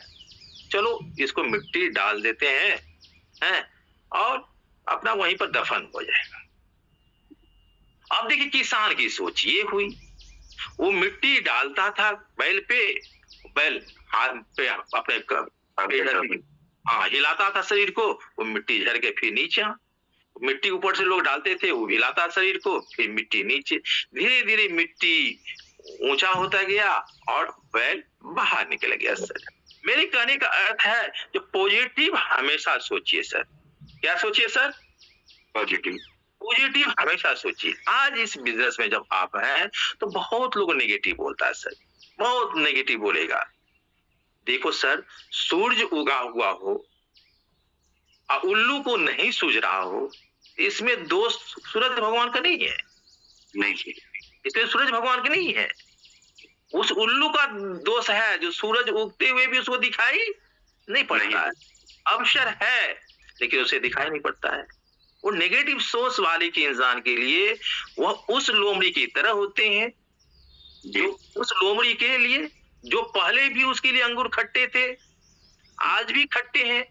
चलो इसको मिट्टी डाल देते हैं और अपना वहीं पर दफन हो जाएगा। अब देखिए किसान की सोच ये हुई, वो मिट्टी डालता था बैल पे, बैल हाथ पे अपने हाँ हिलाता था शरीर को, वो मिट्टी झड़ के फिर नीचे, मिट्टी ऊपर से लोग डालते थे, वो हिलाता शरीर को, फिर मिट्टी नीचे, धीरे धीरे मिट्टी ऊंचा होता गया और बैल बाहर निकल गया सर। मेरे कहने का अर्थ है जो पॉजिटिव हमेशा सोचिए सर। क्या सोचिए सर? पॉजिटिव, पॉजिटिव हमेशा सोचिए। आज इस बिजनेस में जब आप हैं तो बहुत लोग नेगेटिव बोलता है सर, बहुत नेगेटिव बोलेगा। देखो सर, सूरज उगा हुआ हो और उल्लू को नहीं सूझ रहा हो, इसमें दोष सूरज भगवान का नहीं है, नहीं जी, इसमें सूरज भगवान का नहीं है, उस उल्लू का दोष है जो सूरज उगते हुए भी उसको दिखाई नहीं पड़ता है। अवसर है लेकिन उसे दिखाई नहीं पड़ता है। वो नेगेटिव सोच वाले के इंसान के लिए वह उस लोमड़ी की तरह होते हैं जो उस लोमड़ी के लिए जो पहले भी उसके लिए अंगूर खट्टे थे, आज भी खट्टे हैं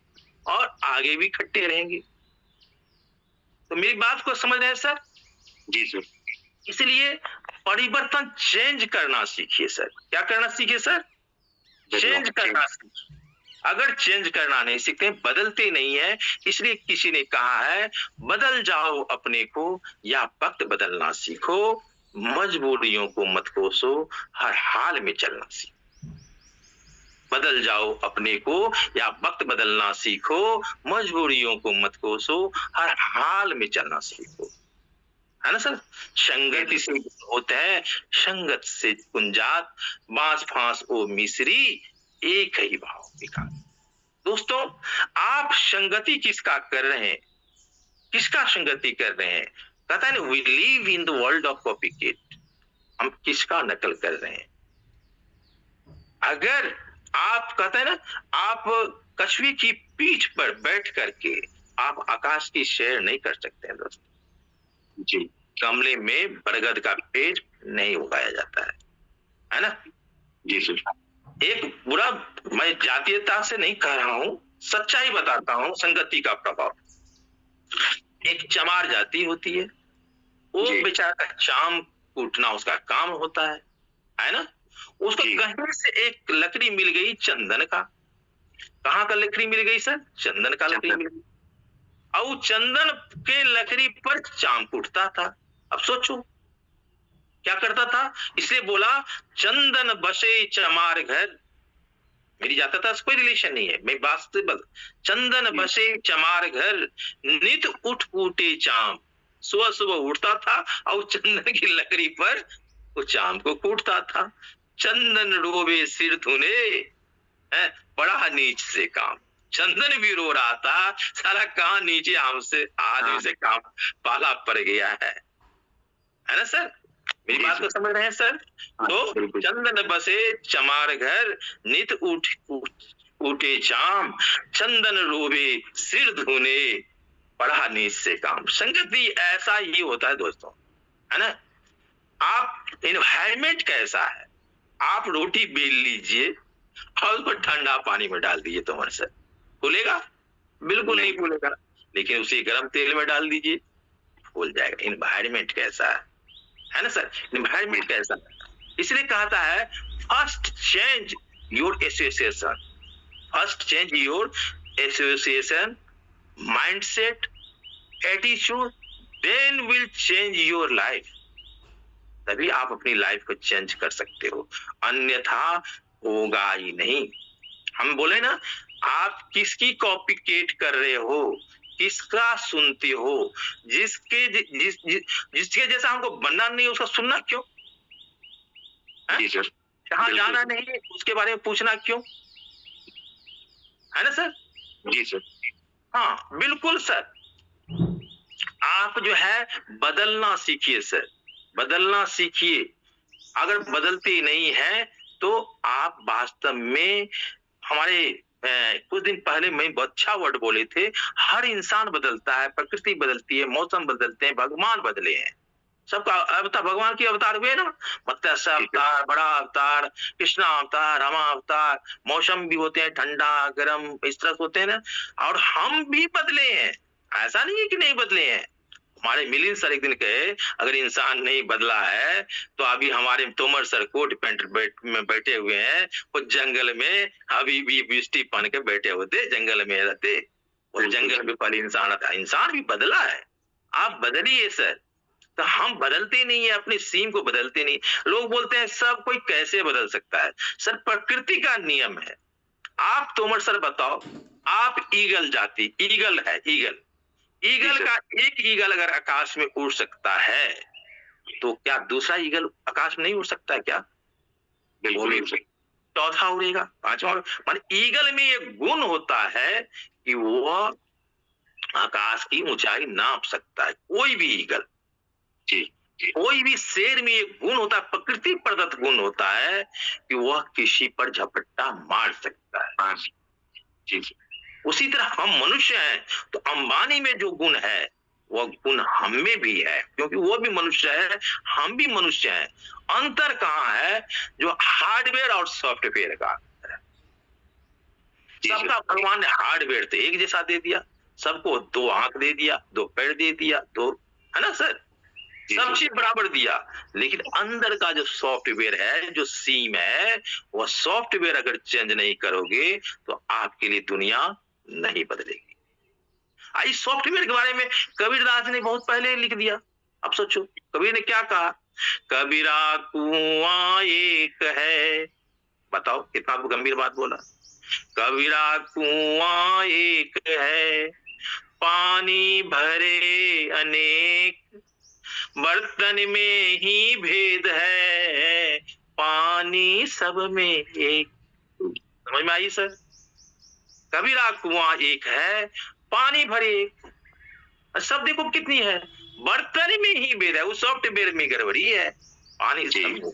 और आगे भी खट्टे रहेंगे। तो मेरी बात को समझ रहे हैं सर? जी सर। इसलिए परिवर्तन चेंज करना सीखिए सर। क्या करना सीखिए सर? चेंज करना सीखिए। अगर चेंज करना नहीं सीखते, बदलते नहीं है, इसलिए किसी ने कहा है बदल जाओ अपने को या वक्त बदलना सीखो, मजबूरियों को मत कोसो, हर हाल में चलना सीखो। बदल जाओ अपने को या वक्त बदलना सीखो, मजबूरियों को मत कोसो, हर हाल में चलना सीखो, है ना सर? संगति से होता है, संगत से कुंजात, बांस फांस ओ मिश्री, एक ही भाव विकास। दोस्तों, आप संगति किसका कर रहे हैं? किसका संगति कर रहे हैं? कहता है ना, we live in the world of copycat. हम किसका नकल कर रहे हैं? अगर आप कहते हैं ना, आप कछुए की पीठ पर बैठ करके आप आकाश की सैर नहीं कर सकते हैं दोस्तों जी। गमले में बरगद का पेड़ नहीं उगाया जाता है ना जी सर। एक बुरा, मैं जातीयता से नहीं कह रहा हूं, सच्चाई बताता हूं, संगति का प्रभाव। एक चमार जाति होती है, वो बेचारा चाम कूटना उसका काम होता है ना। उसको कहीं से एक लकड़ी मिल गई चंदन का। कहाँ का लकड़ी मिल गई सर? चंदन का लकड़ी मिल गई। और चंदन के लकड़ी पर चाम कूटता था। अब सोचो क्या करता था। इसलिए बोला चंदन बसे चमार घर। मेरी जाता से कोई रिलेशन नहीं है, मैं वास्तव चंदन बसे चमार घर, नित उठ कूटे चाम। सुबह सुबह उठता था और चंदन की लकड़ी पर वो चाम को कूटता था। चंदन रोवे सिर धुने, बड़ा नीच से काम। चंदन भी रो रहा था, सारा कहां नीचे हमसे आदमी से काम पाला पड़ गया है ना सर? मेरी बात को समझ रहे हैं सर? तो चंदन बसे चमार घर, नित उठे चाम, चंदन रोवे सिर धुने, पढ़ा नीच से काम। संगति ऐसा ही होता है दोस्तों, है ना। आप एनवायरमेंट कैसा है, आप रोटी बेल लीजिए और उसको ठंडा पानी में डाल दीजिए, तो सर फूलेगा? बिल्कुल नहीं फूलेगा। लेकिन उसे गर्म तेल में डाल दीजिए, फूल जाएगा। एनवायरमेंट कैसा है ना सर? एनवायरमेंट कैसा है? इसलिए कहता है first change your association, first change your association, mindset, attitude, then will change your life. तभी आप अपनी लाइफ को चेंज कर सकते हो, अन्यथा होगा ही नहीं। हम बोले ना, आप किसकी कॉपी केट कर रहे हो, किसका सुनते हो? जिसके जैसा हमको बनना नहीं, उसका सुनना क्यों? जी सर। जहाँ बिल्कुल जाना सर। नहीं है उसके बारे में पूछना क्यों, है ना सर? जी सर। हाँ बिल्कुल सर। आप जो है बदलना सीखिए सर, बदलना सीखिए। अगर बदलते नहीं है तो आप वास्तव में हमारे कुछ दिन पहले मैं बहुत अच्छा वर्ड बोले थे, हर इंसान बदलता है, प्रकृति बदलती है, मौसम बदलते हैं, भगवान बदले हैं। सबका अवतार भगवान के अवतार हुए ना, मत्स्य अवतार, बड़ा अवतार, कृष्णा अवतार, रामा अवतार, मौसम भी होते हैं ठंडा गर्म, इस तरह से होते हैं ना। और हम भी बदले हैं, ऐसा नहीं है कि नहीं बदले हैं। हमारे मिलिंद सर एक दिन कहे अगर इंसान नहीं बदला है तो अभी हमारे तोमर सर कोट पैंट में बैठे हुए हैं, वो जंगल में अभी भी बिस्टी पहन के बैठे होते, जंगल में रहते। उस जंगल में पहले इंसान था, इंसान भी बदला है। आप बदलिए सर। तो हम बदलते नहीं है, अपनी सीम को बदलते नहीं। लोग बोलते हैं सब कोई कैसे बदल सकता है? सर प्रकृति का नियम है। आप तोमर सर बताओ, आप ईगल जाति, ईगल है ईगल, ईगल का एक ईगल अगर आकाश में उड़ सकता है तो क्या दूसरा ईगल आकाश में नहीं उड़ सकता है क्या? बिल्कुल। चौथा उड़ेगा, पांचवा, माने ईगल में एक गुण होता है कि वह आकाश की ऊंचाई नाप सकता है, कोई भी ईगल। जी, कोई भी शेर में एक गुण होता है, प्रकृति प्रदत्त गुण होता है कि वह किसी पर झपट्टा मार सकता है। जी, उसी तरह हम मनुष्य हैं तो अंबानी में जो गुण है वह गुण हम में भी है, क्योंकि वो भी मनुष्य है, हम भी मनुष्य हैं। अंतर कहाँ है? जो हार्डवेयर और सॉफ्टवेयर का अंतर है। सबका भगवान ने हार्डवेयर तो एक जैसा दे दिया, सबको 2 आंख दे दिया, 2 पैर दे दिया, 2, है ना सर? सब चीज बराबर दिया, लेकिन अंदर का जो सॉफ्टवेयर है, जो सीम है, वह सॉफ्टवेयर अगर चेंज नहीं करोगे तो आपके लिए दुनिया नहीं बदलेगी। इस सॉफ्टवेयर के बारे में कबीरदास ने बहुत पहले लिख दिया। अब सोचो कबीर ने क्या कहा, कबीरा कुआं एक है। बताओ कितना गंभीर बात बोला। कबीरा कुआं एक है, पानी भरे अनेक, बर्तन में ही भेद है, पानी सब में एक। समझ में आई सर? कबीरा कुआं एक है, पानी भरे एक, सब देखो कितनी है, बर्तन में ही भेद है, उस सॉफ्टवेयर में गड़बड़ी है, पानी सब।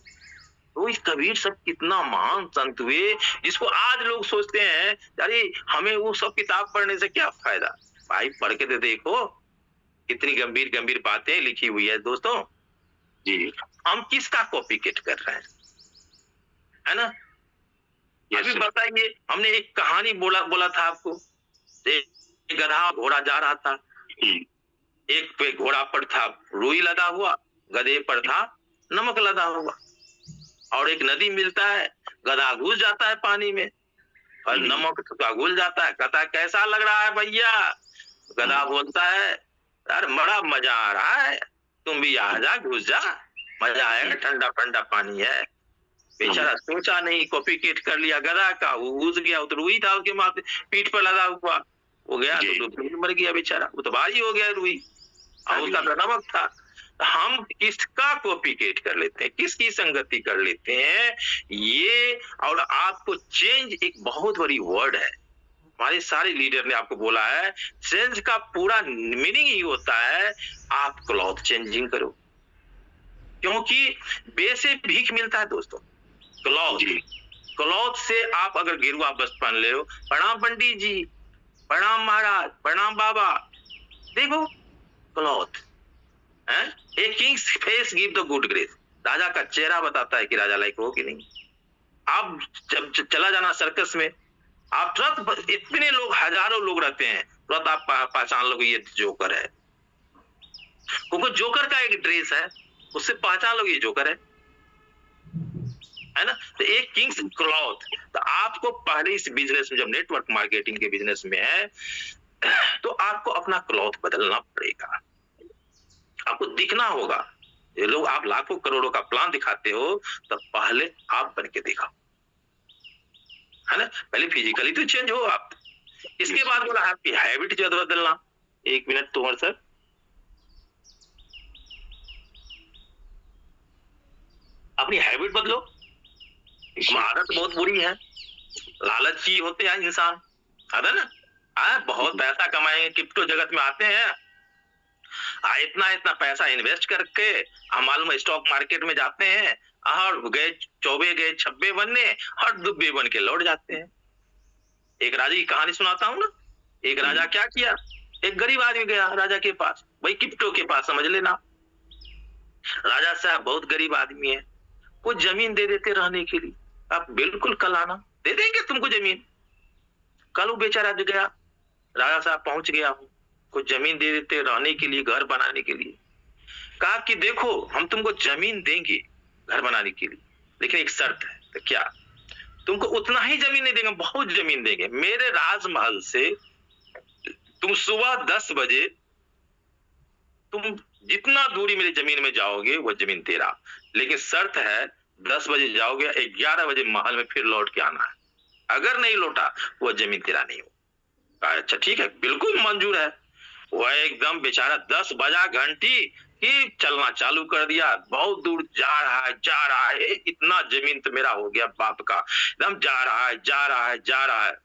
तो इस कबीर सब कितना महान संत हुए, जिसको आज लोग सोचते हैं अरे हमें वो सब किताब पढ़ने से क्या फायदा। भाई पढ़ के तो देखो कितनी गंभीर गंभीर बातें लिखी हुई है दोस्तों। जी, हम किसका कॉपी केट कर रहे हैं, है ना? अभी बताइए, हमने एक कहानी बोला था आपको, एक गधा घोड़ा जा रहा था, एक पे घोड़ा पर था रुई लदा हुआ, गधे पर था नमक लदा हुआ, और एक नदी मिलता है, गधा घुस जाता है पानी में और नमक का घुल जाता है, कहता है कैसा लग रहा है भैया? गधा बोलता है यार बड़ा मजा आ रहा है, तुम भी आ जा, घुस जा, मजा आएगा, ठंडा ठंडा पानी है। बेचारा सोचा नहीं, कॉपी केट कर लिया गधा का, वो घुस गया, तो रुई था उसके माथे पीठ पर लगा हुआ, वो गया तो मर गया बेचारा, वो तो भारी हो गया रुई, और उसका तो नमक था। हम किसका कॉपी केट कर लेते हैं, किसकी संगति कर लेते हैं ये। और आपको चेंज एक बहुत बड़ी वर्ड है, हमारे सारे लीडर ने आपको बोला है, चेंज का पूरा मीनिंग ही होता है आप क्लॉथ चेंजिंग करो, क्योंकि बे से भीख मिलता है दोस्तों। क्लॉथ से आप अगर गिरुआ वस्त्र पहन ले हो, प्रणाम पंडित जी, प्रणाम महाराज, प्रणाम बाबा, देखो क्लॉथ है, a king's face give the good grace, राजा का चेहरा बताता है कि राजा लायक हो कि नहीं। आप जब चला जाना सर्कस में, आप तुरंत, इतने लोग, हजारों लोग रहते हैं, तुरंत आप पहचान लोगे ये जोकर है, क्योंकि जोकर का एक ड्रेस है, उससे पहचान लोगे ये जोकर है ना। तो एक किंग्स क्लॉथ, तो आपको पहले इस बिजनेस में, जब नेटवर्क मार्केटिंग के बिजनेस में है, तो आपको अपना क्लॉथ बदलना पड़ेगा, आपको दिखना होगा। ये लोग आप लाखों करोड़ों का प्लान दिखाते हो, तो पहले आप बन के दिखाओ, है ना। पहले फिजिकली तो चेंज हो आप, इसके बाद बोला आपकी हैबिट जो बदलना। 1 मिनट तोमर सर, अपनी हैबिट बदलो, आदत बहुत बुरी है, लालची होते हैं इंसान, है ना। बहुत पैसा कमाएंगे, क्रिप्टो जगत में आते हैं, इतना इतना पैसा इन्वेस्ट करके हम मालूम स्टॉक मार्केट में जाते हैं और गए चौबे गए छब्बे बनने और दुब्बे बन के लौट जाते हैं। एक राजा की कहानी सुनाता हूँ ना। एक राजा क्या किया, एक गरीब आदमी गया राजा के पास, भाई क्रिप्टो के पास, समझ लेना। राजा साहब बहुत गरीब आदमी है, कुछ जमीन दे देते रहने के लिए, आप बिल्कुल कल आना, दे देंगे तुमको जमीन। कल वो बेचारा जो गया, राजा साहब पहुंच गया हूँ, कुछ जमीन दे देते रहने के लिए, घर बनाने के लिए। कहा कि देखो हम तुमको जमीन देंगे घर बनाने के लिए, लेकिन एक शर्त है। तो क्या? तुमको उतना ही जमीन नहीं देंगे, बहुत जमीन देंगे। मेरे राजमहल से तुम सुबह 10 बजे तुम जितना दूरी मेरी जमीन में जाओगे वो जमीन तेरा, लेकिन शर्त है 10 बजे जाओगे, 11 बजे महल में फिर लौट के आना है। अगर नहीं लौटा वो जमीन तेरा नहीं हो। अच्छा ठीक है, बिल्कुल मंजूर है। वह एकदम बेचारा 10 बजा घंटी ही चलना चालू कर दिया, बहुत दूर जा रहा है, इतना जमीन तो मेरा हो गया बाप का, एकदम जा रहा है।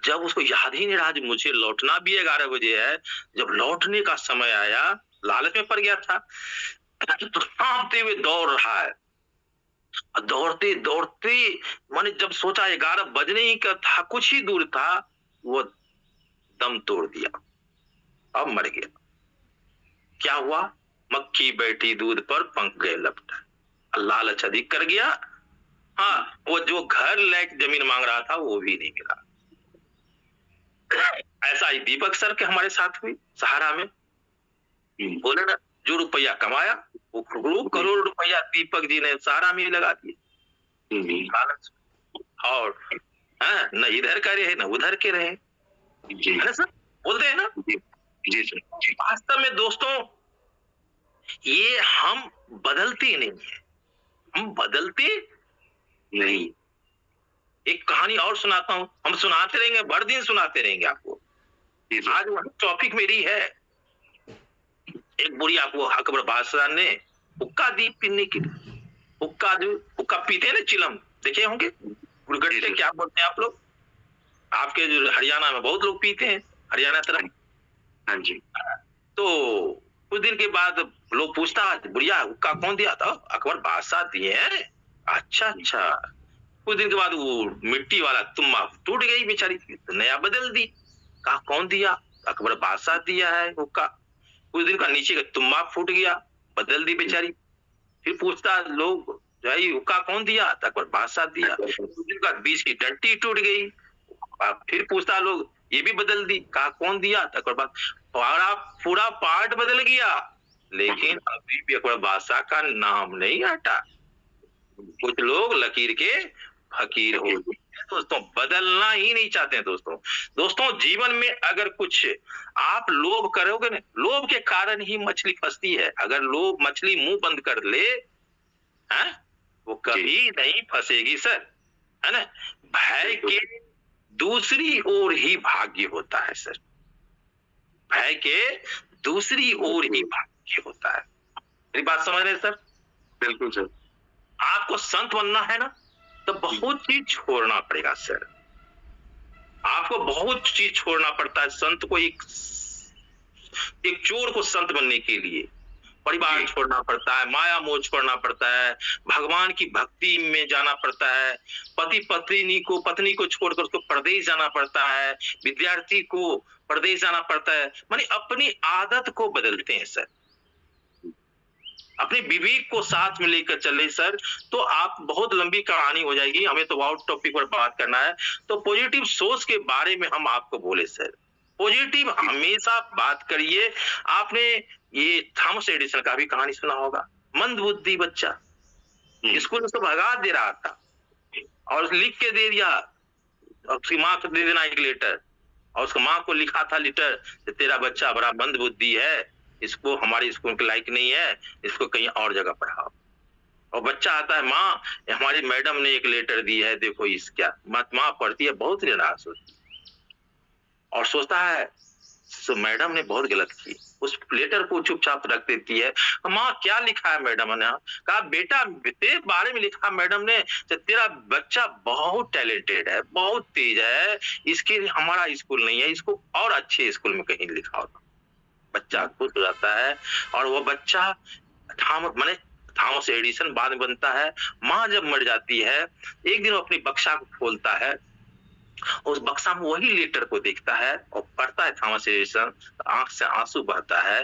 जब उसको याद ही नहीं रहा मुझे लौटना भी 11 बजे है, जब लौटने का समय आया, लालच में पड़ गया था, तो कांपते हुए दौड़ रहा है। दौड़ते दौड़ते मैंने जब सोचा 11 बजने ही का था, कुछ ही दूर था, वो दम तोड़ दिया, अब मर गया। क्या हुआ? मक्खी बैठी दूध पर, पंख गए लपट। लालच अधिक कर गया। हाँ, वो जो घर लायक जमीन मांग रहा था वो भी नहीं मिला। ऐसा ही दीपक सर के हमारे साथ हुई सहारा में। बोले ना, जो रुपया कमाया वो करोड़ रुपया दीपक जी ने सहारा में लगा दिए। लालच। और न इधर का रहे न उधर के रहे, है ना सर, बोलते हैं ना। जी सर। वास्तव में दोस्तों, ये हम बदलते नहीं है, हम बदलते नहीं। एक कहानी और सुनाता हूं, हम सुनाते रहेंगे, भर दिन सुनाते रहेंगे आपको। आज वही टॉपिक मेरी है। एक बुढ़िया को अकबर बादशाह ने हुक्का दी पीने के लिए। हुक्का पीते हैं ना, चिलम देखे होंगे, गुरगट्टे क्या बोलते हैं आप लोग, आपके जो हरियाणा में बहुत लोग पीते हैं, हरियाणा तरफ। हाँ जी। तो कुछ दिन के बाद लोग पूछता, बुढ़िया हुक्का कौन दिया था? अकबर बादशाह दिए हैं। अच्छा। कुछ दिन के बाद वो मिट्टी वाला तुम्मा टूट गई बेचारी, तो नया बदल दी। कहा कौन दिया? अकबर बादशाह दिया है हुक्का। कुछ दिन का नीचे का तुम्मा फूट गया, बदल दी बेचारी। फिर पूछता लोग, भाई हुक्का कौन दिया? तो अकबर बादशाह दिया। कुछ दिन का बीच की डंटी टूट गई, फिर पूछता लोग, ये भी बदल दी। कहा कौन दिया? तो अकबर पूरा पार्ट बदल गया, लेकिन अभी भी अकबर बादशाह का नाम नहीं हटा। कुछ लोग लकीर के फकीर हो गए दोस्तों, बदलना ही नहीं चाहते हैं दोस्तों। जीवन में अगर कुछ आप लोभ करोगे ना, लोभ के कारण ही मछली फंसती है। अगर लोभ मछली मुंह बंद कर ले, है वो कभी नहीं फंसेगी सर, है ना। भय के दूसरी ओर ही भाग्य होता है सर, भय के दूसरी ओर ही भाग्य होता है। मेरी बात समझ रहे सर? बिल्कुल सर। आपको संत बनना है ना, तो बहुत चीज छोड़ना पड़ेगा सर, आपको बहुत चीज छोड़ना पड़ता है। संत को एक चोर को संत बनने के लिए परिवार छोड़ना पड़ता है, माया मोह छोड़ना पड़ता है, भगवान की भक्ति में जाना पड़ता है, पत्नी को छोड़कर उसको परदेश जाना पड़ता है, विद्यार्थी को परदेश जाना पड़ता है। माने अपनी आदत को बदलते हैं सर, अपने विवेक को साथ में लेकर चले सर, तो आप बहुत लंबी कहानी हो जाएगी, हमें तो आउट टॉपिक पर बात करना है। तो पॉजिटिव सोच के बारे में हम आपको बोले सर, पॉजिटिव हमेशा बात करिए। आपने ये थॉमस एडिसन का भी कहानी सुना होगा, मंदबुद्धि बच्चा स्कूल उसको भगा दे रहा था और लिख के दे दिया, उसकी माँ को दे देना एक लेटर, और उसकी माँ को लिखा था लेटर, तेरा बच्चा बड़ा मंदबुद्धि है, इसको हमारे स्कूल के लायक नहीं है, इसको कहीं और जगह पढ़ाओ। और बच्चा आता है, माँ हमारी मैडम ने एक लेटर दी है, देखो इस क्या। माँ पढ़ती है, बहुत निराश होती है और सोचता है मैडम ने बहुत गलत की, उस लेटर को चुपचाप रख देती है। माँ क्या लिखा है मैडम ने? कहा बेटा तेरे बारे में लिखा मैडम ने, तेरा बच्चा बहुत टैलेंटेड है, बहुत तेज है, इसके लिए हमारा स्कूल नहीं है, इसको और अच्छे स्कूल में कहीं लिखा होगा। बच्चा खुश हो जाता है और वो बच्चा थॉमस एडिसन बाद में बनता है। माँ जब मर जाती है, एक दिन वो अपनी बक्सा को खोलता है, उस बक्सा में वही लेटर को देखता है और पढ़ता है थॉमस एडिसन, आंख से आंसू बहता है।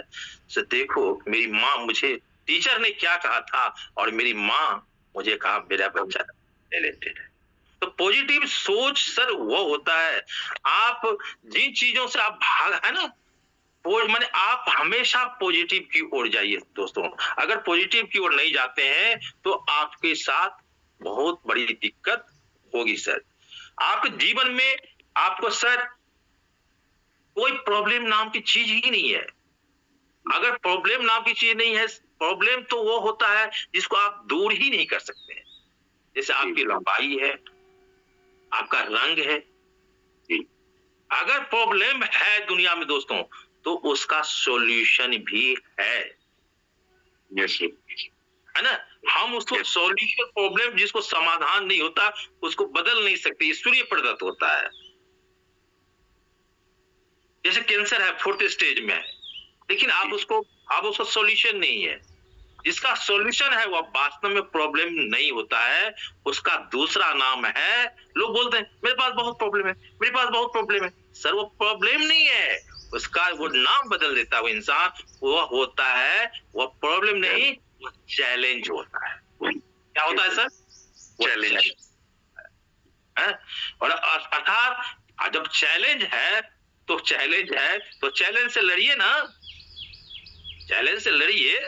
तो देखो मेरी माँ, मुझे टीचर ने क्या कहा था और मेरी माँ मुझे कहा मेरा बच्चा टैलेंटेड है। तो पॉजिटिव सोच सर वो होता है, आप जिन चीजों से आप भाग है ना, माने आप हमेशा पॉजिटिव की ओर जाइए दोस्तों। अगर पॉजिटिव की ओर नहीं जाते हैं तो आपके साथ बहुत बड़ी दिक्कत होगी सर। आपके जीवन में आपको सर कोई प्रॉब्लम नाम की चीज ही नहीं है। अगर प्रॉब्लम नाम की चीज नहीं है, प्रॉब्लम तो वो होता है जिसको आप दूर ही नहीं कर सकते हैं। जैसे आपकी लंबाई है, आपका रंग है। अगर प्रॉब्लम है दुनिया में दोस्तों तो उसका सॉल्यूशन भी है। है ना? हम उसको सॉल्यूशन, प्रॉब्लम जिसको समाधान नहीं होता उसको बदल नहीं सकते, ईश्वरीय प्रदत्त होता है। जैसे कैंसर है, 4th स्टेज में है, लेकिन आप उसको सॉल्यूशन नहीं है। जिसका सॉल्यूशन है वह वास्तव में प्रॉब्लम नहीं होता है, उसका दूसरा नाम है, लोग बोलते हैं मेरे पास बहुत प्रॉब्लम है, मेरे पास बहुत प्रॉब्लम है। सर वो प्रॉब्लम नहीं है, उसका वो नाम बदल देता है वो इंसान, वो होता है, वो प्रॉब्लम नहीं, वो चैलेंज होता है। क्या होता है सर? चैलेंज। और अर्थात जब चैलेंज है तो चैलेंज से लड़िए ना, चैलेंज से लड़िए।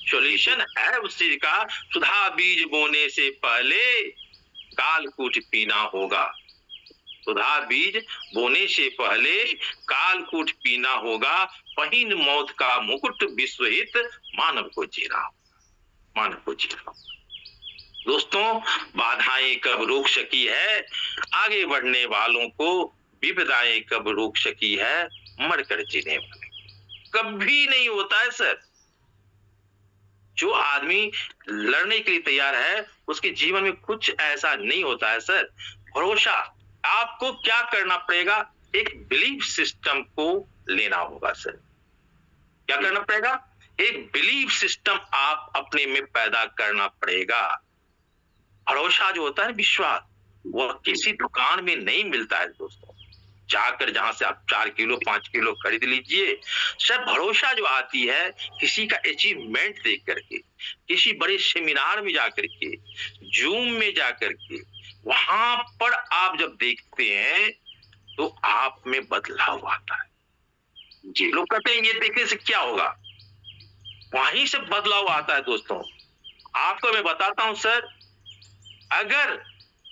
सॉल्यूशन है उस चीज का, सुधा बीज बोने से पहले कालकूट पीना होगा। सुधा बीज बोने से पहले कालकूट पीना होगा, पहिन मौत का मुकुट विश्वहित मानव को जीना, मानव को जीना। दोस्तों बाधाएं कब रोक सकी है आगे बढ़ने वालों को, विपदाएं कब रोक सकी है मरकर जीने वाले। कभी नहीं होता है सर। जो आदमी लड़ने के लिए तैयार है उसके जीवन में कुछ ऐसा नहीं होता है सर। भरोसा, आपको क्या करना पड़ेगा, एक बिलीफ सिस्टम को लेना होगा सर। क्या करना पड़ेगा? एक बिलीफ सिस्टम आप अपने में पैदा करना पड़ेगा। भरोसा जो होता है, विश्वास, वह किसी दुकान में नहीं मिलता है दोस्तों। जाकर जहां से आप 4 किलो 5 किलो खरीद लीजिए। सर भरोसा जो आती है किसी का अचीवमेंट देख करके, किसी बड़े सेमिनार में जाकर के, जूम में जाकर के, वहां पर आप जब देखते हैं तो आप में बदलाव आता है जी। लोग कहते हैं ये देखने से क्या होगा, वहीं से बदलाव आता है दोस्तों। आपको मैं बताता हूं सर, अगर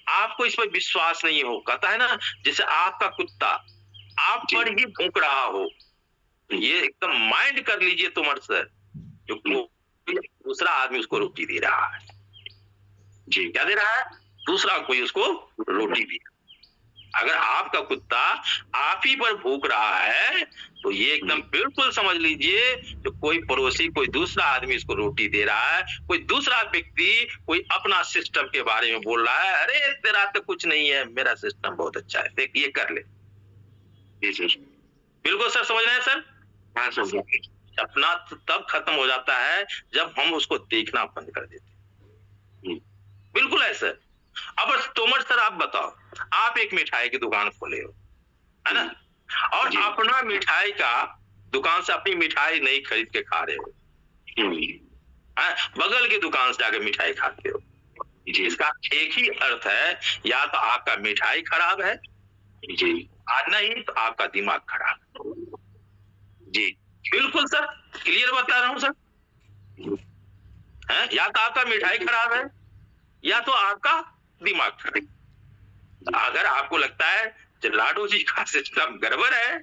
आपको इस पर विश्वास नहीं हो, कहता है ना जैसे आपका कुत्ता आप पर ही भूख रहा हो, ये एकदम माइंड कर लीजिए तुम सर, जो दूसरा आदमी उसको रोटी दे रहा है जी। क्या दे रहा है? दूसरा कोई उसको रोटी दे। अगर आपका कुत्ता आप ही पर भूख रहा है तो ये एकदम बिल्कुल समझ लीजिए जो कोई पड़ोसी, कोई दूसरा आदमी इसको रोटी दे रहा है, कोई दूसरा व्यक्ति कोई अपना सिस्टम के बारे में बोल रहा है, अरे तेरा तो कुछ नहीं है, मेरा सिस्टम बहुत अच्छा है, देख ये कर ले। बिल्कुल सर, समझ रहे हैं सर? हाँ सर। अपना तब खत्म हो जाता है जब हम उसको देखना बंद कर देते। बिल्कुल है सर। अब तोमर सर आप बताओ, आप एक मिठाई की दुकान खोले हो, है ना, और अपना मिठाई का दुकान से अपनी मिठाई नहीं खरीद के खा रहे हो, बगल के दुकान से जाकर मिठाई खाते हो। इसका एक ही अर्थ है, या तो आपका मिठाई खराब है जी, नहीं तो आपका दिमाग खराब जी। बिल्कुल सर, क्लियर बता रहा हूं सर, है? या तो आपका मिठाई खराब है या तो आपका दिमाग खराब। अगर आपको लगता है लाडो जी का सिस्टम गड़बड़ है,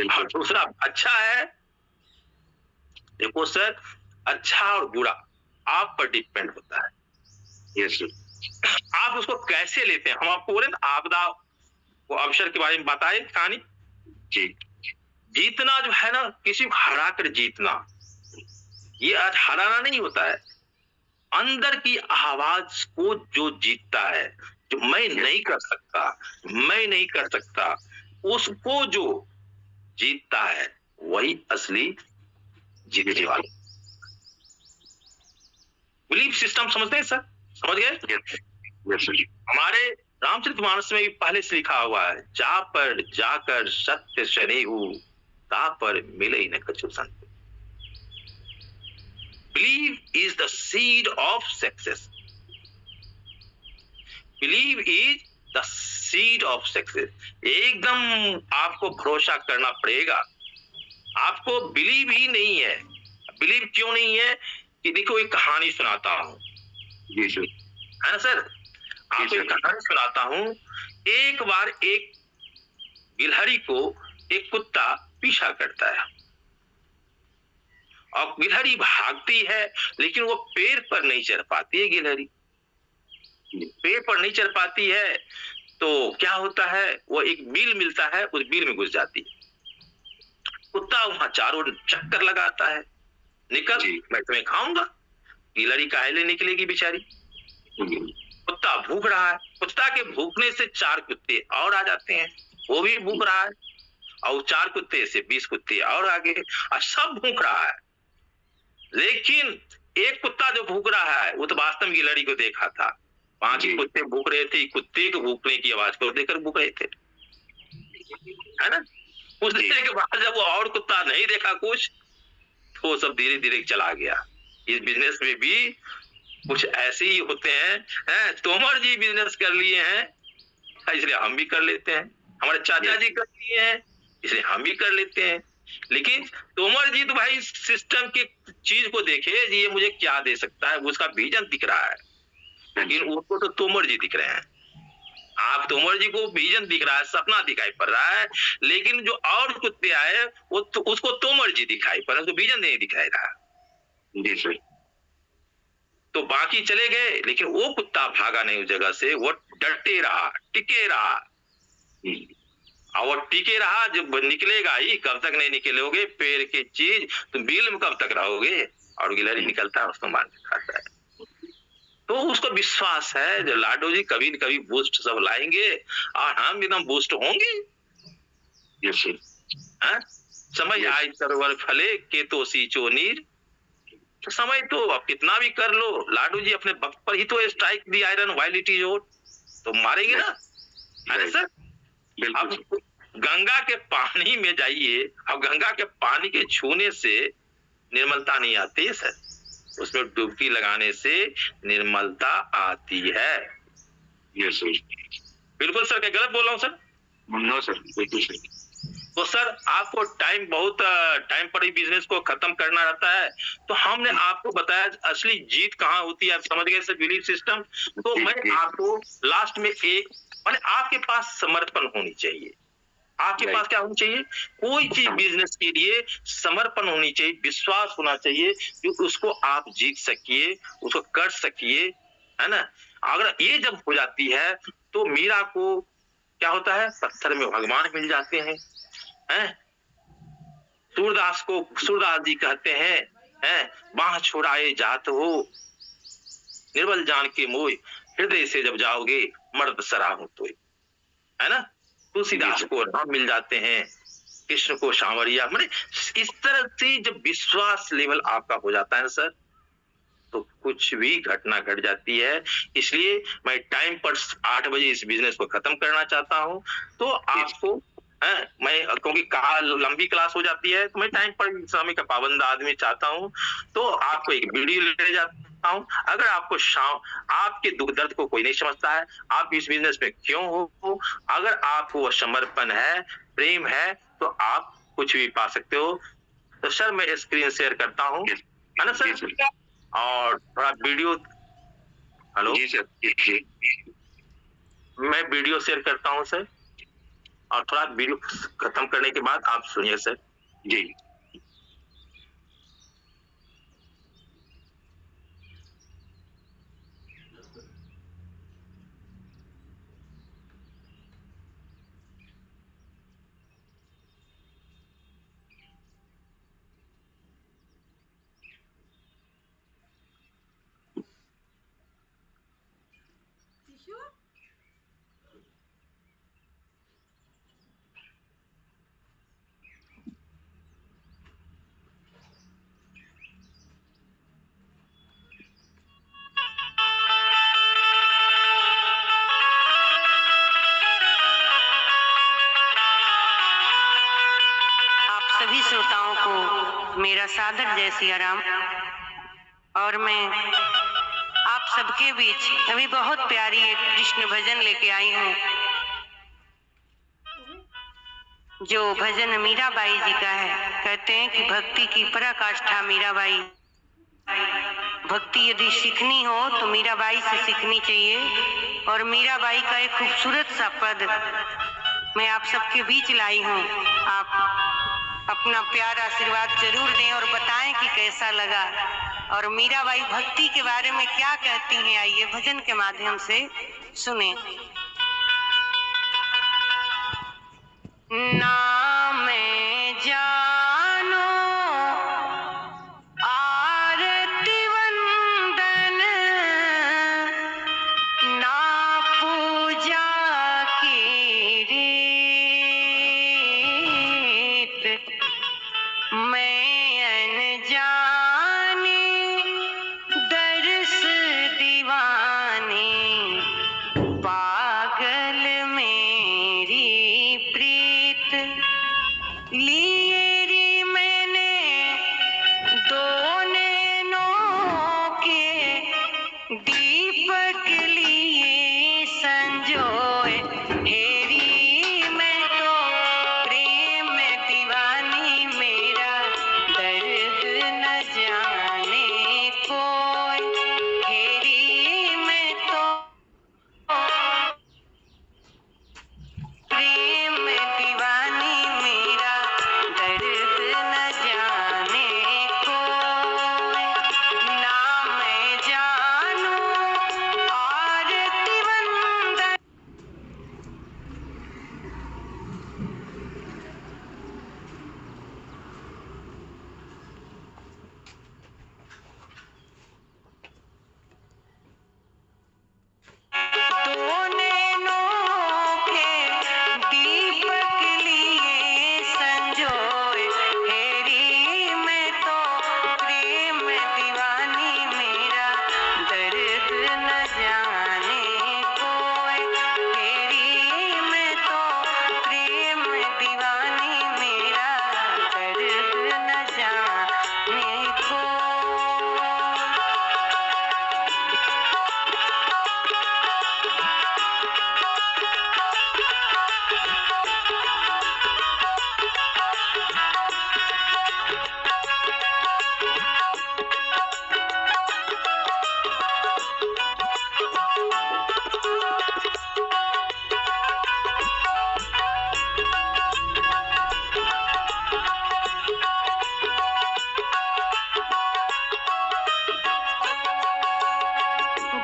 और दूसरा अच्छा है, देखो सर अच्छा और बुरा आप पर डिपेंड होता है। Yes sir. आप उसको कैसे लेते हैं, हम आपको बोले ना आपदा वो अवसर के बारे में बताए कहानी, जी। जीतना जो है ना, किसी को हरा कर जीतना, ये आज हराना नहीं होता है। अंदर की आवाज को जो जीतता है, जो मैं नहीं कर सकता, मैं नहीं कर सकता, उसको जो जीतता है वही असली जीतने वाला। बिलीफ सिस्टम समझते हैं सर? समझ गए? Yes sir. हमारे रामचरितमानस में भी पहले से लिखा हुआ है, जा पर जाकर सत्य शनेहु, ता पर मिले न कछु संत। Belief is the seed of success. Belief is the seed of success. एकदम आपको भरोसा करना पड़ेगा। आपको बिलीव ही नहीं है। बिलीव क्यों नहीं है? कि देखो एक कहानी सुनाता हूं। जी सर। है ना सर? आपको एक कहानी सुनाता हूं। एक बार एक गिलहरी को एक कुत्ता पीछा करता है और गिलहरी भागती है, लेकिन वो पेड़ पर नहीं चढ़ पाती है। गिलहरी पेड़ पर नहीं चढ़ पाती है तो क्या होता है, वो एक बिल मिलता है, उस बिल में घुस जाती है। कुत्ता वहां चारों चक्कर लगाता है, निकल, मैं तुम्हें खाऊंगा। गिलहरी काहे लिए निकलेगी बेचारी? कुत्ता भूख रहा है। कुत्ता के भूखने से 4 कुत्ते और आ जाते हैं, वो भी भूख रहा है, और 4 कुत्ते से 20 कुत्ते और आगे, और सब भूख रहा है। लेकिन एक कुत्ता जो भूख रहा है वो तो वास्तव में गिलहरी को देखा था। बाकी कुत्ते भूख रहे थे, कुत्ते के भूखने की आवाज को देकर भूख रहे थे, है ना? कुछ देर के बाद जब वो और कुत्ता नहीं देखा कुछ, तो वो सब धीरे धीरे चला गया। इस बिजनेस में भी कुछ ऐसे ही होते हैं। तोमर जी बिजनेस कर लिए हैं, इसलिए हम भी कर लेते हैं। हमारे चाचा जी कर लिए हैं, इसलिए हम भी कर लेते हैं। लेकिन तोमर जी तो भाई सिस्टम के चीज को देखे, ये मुझे क्या दे सकता है, उसका विजन दिख रहा है। लेकिन उसको तो तोमर जी दिख रहे हैं। आप तोमर जी को विजन दिख रहा है, सपना दिखाई पड़ रहा है, लेकिन जो और कुत्ते आए वो तो उसको तोमर जी दिखाई पड़ रहा है, उसको विजन नहीं दिखाई रहा। जी सर। तो बाकी चले गए, लेकिन वो कुत्ता भागा नहीं उस जगह से, वो डटे रहा, टिके रहा। और वो टिके रहा, जब निकलेगा ही, कब तक नहीं निकलोगे पेड़ की चीज, तुम बिल में कब तक रहोगे? और गिलहरी निकलता है, उसको मार के खाता है। तो उसको विश्वास है जो लाडो जी कभी न कभी बूस्ट सब लाएंगे और हम एकदम बूस्ट होंगे। Yes sir. समय आए सरोवर फले के तो सींचो नीर। तो समय तो अब कितना भी कर लो, लाडू जी अपने वक्त पर ही तो strike the iron while it is होट, तो मारेंगे ना। अरे सर, अब गंगा के पानी में जाइए, अब गंगा के पानी के छूने से निर्मलता नहीं आती है सर, उसमें डुबकी लगाने से निर्मलता आती है। Yes sir. बिल्कुल सर, क्या गलत बोल रहा हूँ सर? नो सर, बिल्कुल सही। तो सर आपको बहुत टाइम पर ही बिजनेस को खत्म करना रहता है, तो हमने आपको बताया असली जीत कहाँ होती है, आप समझ गए सर बिलीफ सिस्टम। तो मैं आपको लास्ट में एक, माने आपके पास समर्पण होनी चाहिए। आपके पास क्या होनी चाहिए? कोई चीज बिजनेस के लिए समर्पण होनी चाहिए, विश्वास होना चाहिए कि उसको आप जीत सकिए, उसको कर सकिए, है ना? अगर ये जब हो जाती है तो मीरा को क्या होता है, पत्थर में भगवान मिल जाते हैं। सूरदास को सूरदास जी कहते हैं, बाह छोड़ाए जात हो निर्बल जान के मोय, हृदय से जब जाओगे मर्द सराहूं तो, है ना? तुलसीदास को राम मिल जाते हैं, कृष्ण को सांवरिया। मैंने इस तरह से जब विश्वास लेवल आपका हो जाता है ना सर, तो कुछ भी घटना घट जाती है। इसलिए मैं टाइम पर 8 बजे इस बिजनेस को खत्म करना चाहता हूं। तो आपको मैं, क्योंकि लंबी क्लास हो जाती है, तो मैं टाइम पर समय का पाबंद आदमी चाहता हूं, तो आपको एक वीडियो ले जाता हूं। अगर आपको आपके दुख दर्द को कोई नहीं समझता है, आप इस बिजनेस में क्यों हो, अगर आपको वो समर्पण है, प्रेम है, तो आप कुछ भी पा सकते हो। तो सर मैं स्क्रीन शेयर करता हूँ, है ना सर? और थोड़ा वीडियो, हेलो जी सर, मैं वीडियो शेयर करता हूँ सर, और थोड़ा वीडियो खत्म करने के बाद आप सुनिए सर। जी। सभी श्रोताओं को मेरा सादर जय सिया राम। और मैं आप सबके बीच अभी बहुत प्यारी एक कृष्ण भजन लेके आई हूँ, जो भजन मीराबाई जी का है। कहते हैं कि भक्ति की पराकाष्ठा मीराबाई। भक्ति यदि सीखनी हो तो मीराबाई से सीखनी चाहिए। और मीराबाई का एक खूबसूरत सा पद मैं आप सबके बीच लाई हूँ। आप अपना प्यार आशीर्वाद जरूर दें और बताएं कि कैसा लगा, और मीराबाई भक्ति के बारे में क्या कहती हैं। आइए भजन के माध्यम से सुने। नाम जानो आरती वंदन, ना पूजा की रीत, मैं अनजानी दर्श दीवानी, पागल मेरी प्रीत, लिए री मैंने दो नैनों के दीपक लिए संजोए, हेरी मैं तो प्रेम दीवानी, मेरा दर्द न जाने कोई, हेरी मैं तो प्रेम दीवानी, मेरा दर्द न जाने कोई, ना मैं जानूं आरती वंदन। दो नैनों के दीपक लिए संजोए, हेरी मैं तो प्रेम दीवानी, मेरा दर्द न जाने कोई, हेरी मैं तो प्रेम दीवानी, मेरा दर्द न जाने कोई।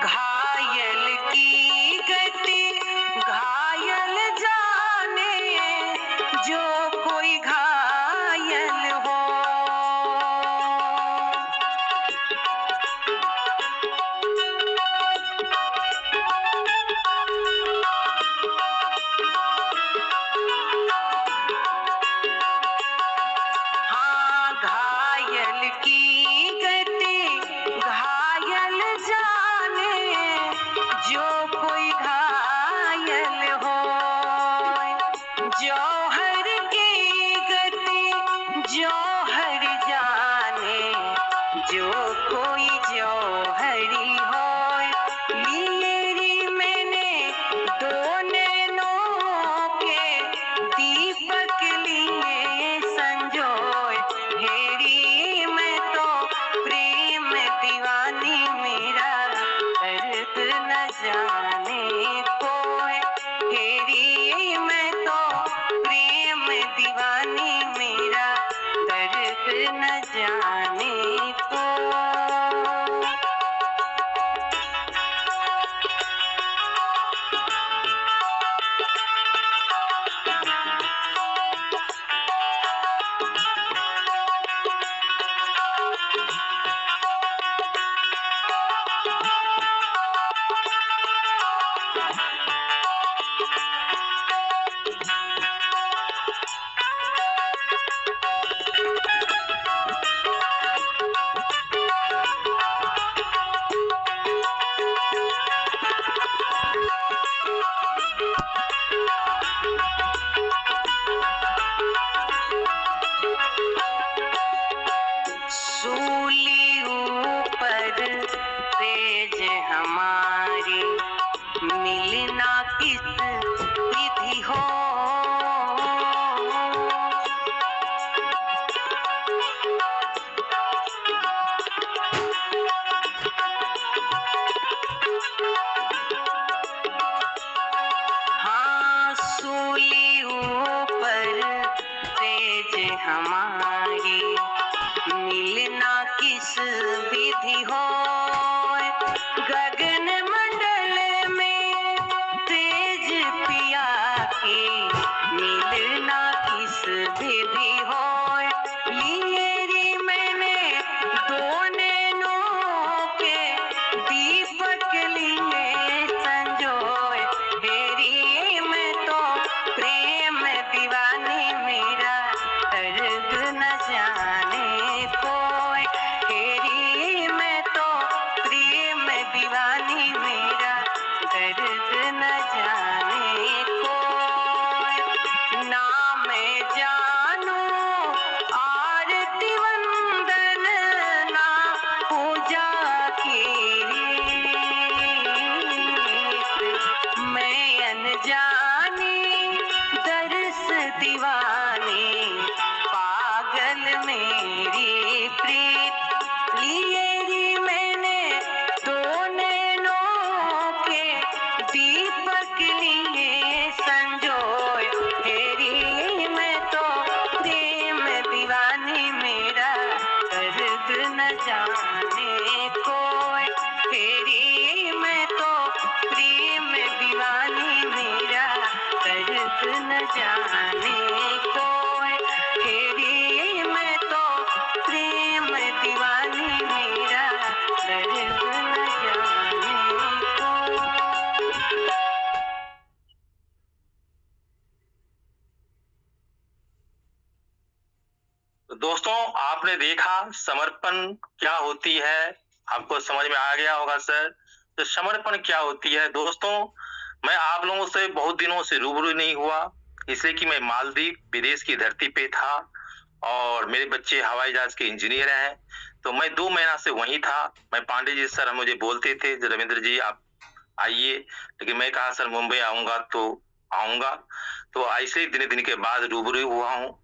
घायल की गति घायल जाने, जो कोई घायल हो, हाँ घायल की गति घायल जाने, जो कोई घायल हो, जौहर की गति जौहर जाने, जो कोई जौहरी हो, लिए री मैंने दो नैनों के दीपक लिए संजोए, हेरी मैं तो प्रेम दीवानी, मेरा दर्द न जाने कोई, हेरी मैं तो प्रेम दीवानी, मेरा दर्द न जाने कोई। सूली ऊपर तेज हमारी, मिलना किस विधि हो। हाँ, सूली ऊपर तेज हमारी, मिलना किस विधि हो। गगन मंडल में तेज पिया के, मिलना किस विधि हो। लिए रे मैंने दो नैनों के दीपक लिए संजोए। तेरी मैं तो प्रेम दीवानी, मेरा दर्द न जाने कोई। तेरी मैं तो प्रेम दीवानी, मेरा दर्द न जाने कोई। ना मैं जानू आरती वंदन, ना पूजा की मैं अनजानी दर्श दीवानी, पागल मेरी प्रीत। लिए री मैंने दो नैनों के दीपक लिए संजोए। तेरी मैं तो प्रेम दीवानी, मेरा दर्द न जाने कोई। तेरी मैं तो प्रेम दीवानी, मेरा दर्द न जाने कोई। तेरी मैं तो प्रेम दीवानी, मेरा दर्द न जाने कोई। तो दोस्तों, आपने देखा समर्पण क्या होती है, आपको समझ में आ गया होगा सर। तो समर्पण क्या होती है दोस्तों, मैं आप लोगों से बहुत दिनों से रूबरू नहीं हुआ, इसलिए कि मैं मालदीव विदेश की धरती पे था और मेरे बच्चे हवाई जहाज के इंजीनियर हैं। तो मैं 2 महीना से वहीं था। मैं पांडे जी सर मुझे बोलते थे रविंद्र जी आप आइए, लेकिन मैं कहा सर मुंबई आऊंगा तो आऊंगा। तो ऐसे ही दिन के बाद रूबरू हुआ हूँ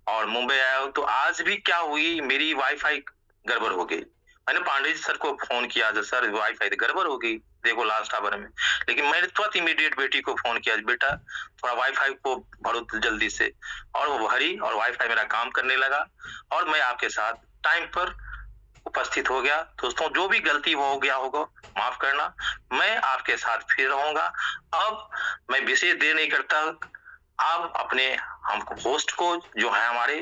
और मुंबई आया हूँ। तो आज भी क्या हुई, मेरी वाईफाई गड़बड़ हो गई। मैंने पांडे जी सर को फोन किया, सर वाईफाई गड़बड़ हो गई देखो लास्ट आवर में। लेकिन मैंने तुरंत इमीडिएट बेटी को फोन किया, बेटा थोड़ा वाईफाई को भरो जल्दी से, और वो भरी और वाईफाई मेरा काम करने लगा और मैं आपके साथ टाइम पर उपस्थित हो गया। दोस्तों, जो भी गलती हो गया होगा माफ करना, मैं आपके साथ फिर रहूंगा। अब मैं विशेष देर नहीं करता, आप अपने हम होस्ट को जो है हमारे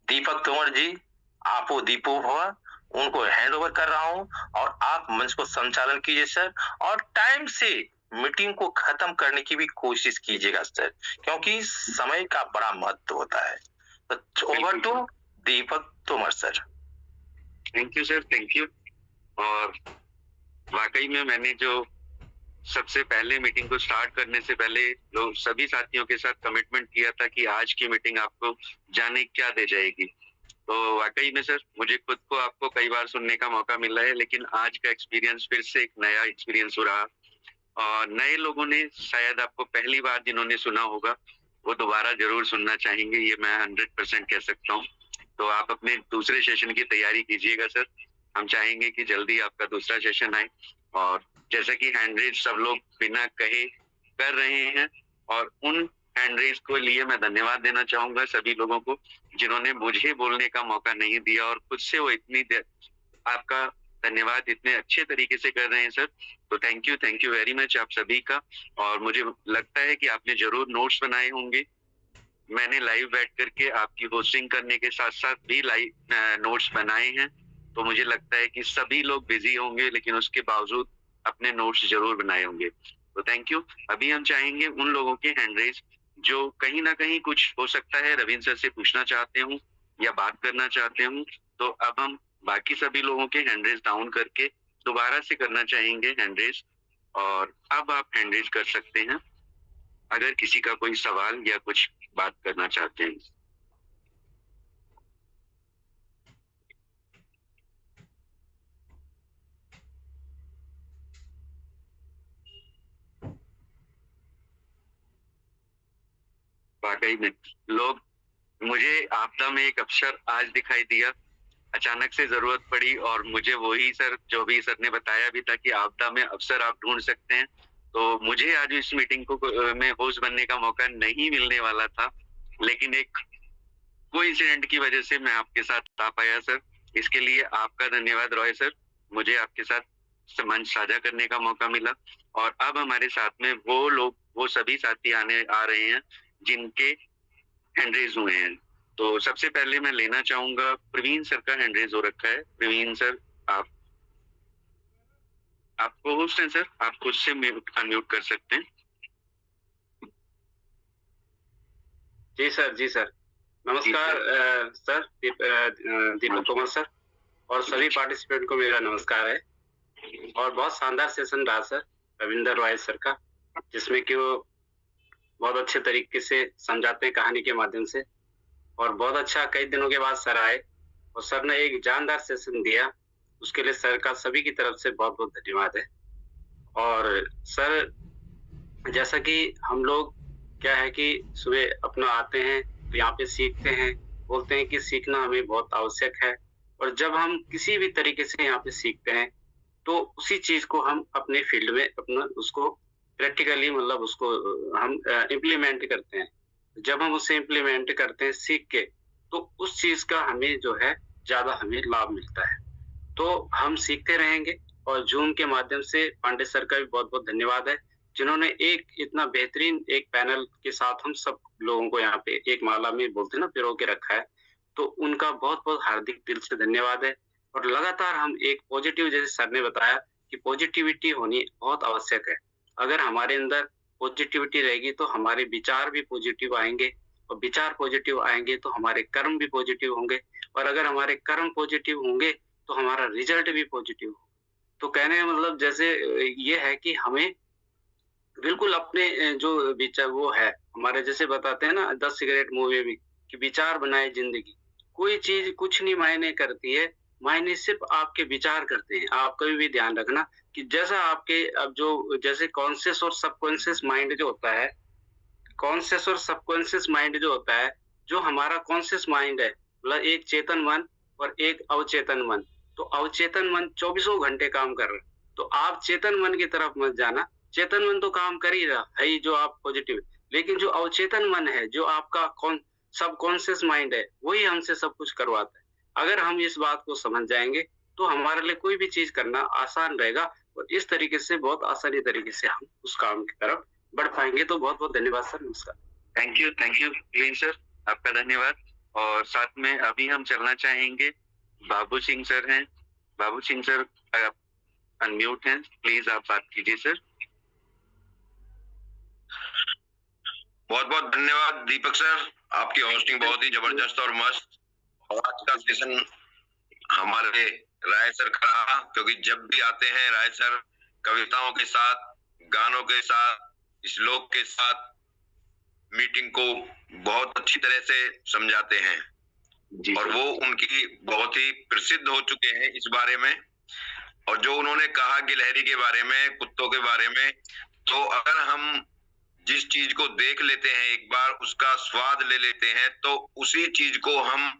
दीपक तोमर जी, आप वो दीपू भवा, उनको हैंड ओवर कर रहा हूं और आप मंच को संचालन कीजिए सर, और टाइम से मीटिंग को खत्म करने की भी कोशिश कीजिएगा सर, क्योंकि समय का बड़ा महत्व होता है। तो over to Deepak Tomar sir. Thank you sir, thank you. और वाकई में मैंने जो सबसे पहले मीटिंग को स्टार्ट करने से पहले लोग सभी साथियों के साथ कमिटमेंट किया था कि आज की मीटिंग आपको जाने क्या दे जाएगी। तो वाकई में सर मुझे खुद को आपको कई बार सुनने का मौका मिला है, लेकिन आज का एक्सपीरियंस फिर से एक नया एक्सपीरियंस हो रहा। और नए लोगों ने शायद आपको पहली बार जिन्होंने सुना होगा वो दोबारा जरूर सुनना चाहेंगे, ये मैं 100% कह सकता हूँ। तो आप अपने दूसरे सेशन की तैयारी कीजिएगा सर। हम चाहेंगे कि जल्दी आपका दूसरा सेशन आए। और जैसा कि हैंडरेज सब लोग बिना कहे कर रहे हैं, और उन हैंडरेज को लिए मैं धन्यवाद देना चाहूंगा सभी लोगों को जिन्होंने मुझे बोलने का मौका नहीं दिया, और खुद से वो इतनी देर आपका धन्यवाद इतने अच्छे तरीके से कर रहे हैं सर। तो थैंक यू वेरी मच आप सभी का। और मुझे लगता है कि आपने जरूर नोट्स बनाए होंगे। मैंने लाइव बैठ करके आपकी होस्टिंग करने के साथ साथ भी लाइव नोट्स बनाए हैं। तो मुझे लगता है कि सभी लोग बिजी होंगे, लेकिन उसके बावजूद अपने नोट्स जरूर बनाए होंगे। तो थैंक यू। अभी हम चाहेंगे उन लोगों के हैंड रेज जो कहीं ना कहीं कुछ हो सकता है रविंद्र सर से पूछना चाहते हूँ या बात करना चाहते हूँ। तो अब हम बाकी सभी लोगों के हैंड रेज डाउन करके दोबारा से करना चाहेंगे हैंड रेज, और अब आप हैंड रेज कर सकते हैं अगर किसी का कोई सवाल या कुछ बात करना चाहते हैं। वाकई में लोग, मुझे आपदा में एक अवसर आज दिखाई दिया, अचानक से जरूरत पड़ी और मुझे वही सर जो भी सर ने बताया भी था कि आपदा में अवसर आप ढूंढ सकते हैं, तो मुझे आज इस मीटिंग को में होस्ट बनने का मौका नहीं मिलने वाला था, लेकिन एक कोइंसिडेंट की वजह से मैं आपके साथ आ पाया सर। इसके लिए आपका धन्यवाद रॉय सर, मुझे आपके साथ मंच साझा करने का मौका मिला। और अब हमारे साथ में वो लोग, वो सभी साथी आ रहे हैं जिनके हैंड रेज हुए हैं। तो सबसे पहले मैं लेना चाहूंगा, प्रवीण सर का हैंड रेज हो रखा है। प्रवीण सर, आपको होस्ट हैं सर, आप खुद से अनम्यूट कर सकते हैं। जी सर, नमस्कार सर, दीपक कुमार सर और सभी पार्टिसिपेंट को मेरा नमस्कार है। और बहुत शानदार सेशन रहा सर रविंदर रॉय सर का, जिसमें कि वो बहुत अच्छे तरीके से समझाते हैं कहानी के माध्यम से, और बहुत अच्छा कई दिनों के बाद सर आए और सर ने एक जानदार सेशन दिया, उसके लिए सर का सभी की तरफ से बहुत बहुत धन्यवाद है। और सर, जैसा कि हम लोग क्या है कि सुबह अपना आते हैं तो यहाँ पे सीखते हैं, बोलते हैं कि सीखना हमें बहुत आवश्यक है, और जब हम किसी भी तरीके से यहाँ पे सीखते हैं तो उसी चीज को हम अपने फील्ड में अपना उसको प्रैक्टिकली मतलब उसको हम इम्प्लीमेंट करते हैं। जब हम उसे इम्प्लीमेंट करते हैं सीख के, तो उस चीज का हमें जो है ज्यादा हमें लाभ मिलता है। तो हम सीखते रहेंगे। और जूम के माध्यम से पांडे सर का भी बहुत बहुत धन्यवाद है, जिन्होंने एक इतना बेहतरीन एक पैनल के साथ हम सब लोगों को यहाँ पे एक माला में बोलते ना पिरो के रखा है। तो उनका बहुत बहुत हार्दिक दिल से धन्यवाद है। और लगातार हम एक पॉजिटिव, जैसे सर ने बताया कि पॉजिटिविटी होनी बहुत आवश्यक है। अगर हमारे अंदर पॉजिटिविटी रहेगी तो हमारे विचार भी पॉजिटिव आएंगे, और विचार पॉजिटिव आएंगे तो हमारे कर्म भी पॉजिटिव होंगे, और अगर हमारे कर्म पॉजिटिव होंगे तो हमारा रिजल्ट भी पॉजिटिव होगा। तो कहने का मतलब जैसे ये है कि हमें बिल्कुल अपने जो विचार वो है हमारे, जैसे बताते हैं ना 10 सिगरेट मूवी में कि विचार बनाए जिंदगी। कोई चीज कुछ नहीं मायने करती है, मायने सिर्फ आपके विचार करते हैं। आप कभी भी ध्यान रखना कि जैसा आपके अब जो जैसे कॉन्शियस और सबकॉन्शियस माइंड जो होता है, कॉन्शियस और सबकॉन्शियस माइंड जो होता है, जो हमारा कॉन्शियस माइंड है मतलब एक चेतन मन और एक अवचेतन मन। तो अवचेतन मन 24 घंटे काम कर रहा है, तो आप चेतन मन की तरफ मत जाना। चेतन मन तो काम कर ही रहा है जो आप पॉजिटिव, लेकिन जो अवचेतन मन है, जो आपका सबकॉन्शियस माइंड है, वही हमसे सब कुछ करवाता है। अगर हम इस बात को समझ जाएंगे तो हमारे लिए कोई भी चीज करना आसान रहेगा, और इस तरीके से बहुत आसानी तरीके से हम उस काम की तरफ बढ़ पाएंगे। तो बहुत बहुत धन्यवाद सर, नमस्कार। थैंक यू प्रवीण सर, आपका धन्यवाद। और साथ में अभी हम चलना चाहेंगे, बाबू सिंह सर हैं। बाबू सिंह सर अनम्यूट हैं, प्लीज आप बात कीजिए सर। बहुत बहुत धन्यवाद दीपक सर, आपकी होस्टिंग बहुत ही जबरदस्त और मस्त। और आज का सेशन हमारे राय सर का रहा, क्योंकि जब भी आते हैं राय सर कविताओं के साथ, गानों के साथ, श्लोक के साथ मीटिंग को बहुत अच्छी तरह से समझाते हैं, और वो उनकी बहुत ही प्रसिद्ध हो चुके हैं इस बारे में। और जो उन्होंने कहा गिलहरी के बारे में, कुत्तों के बारे में, तो अगर हम जिस चीज को देख लेते हैं एक बार, उसका स्वाद ले लेते हैं, तो उसी चीज को हम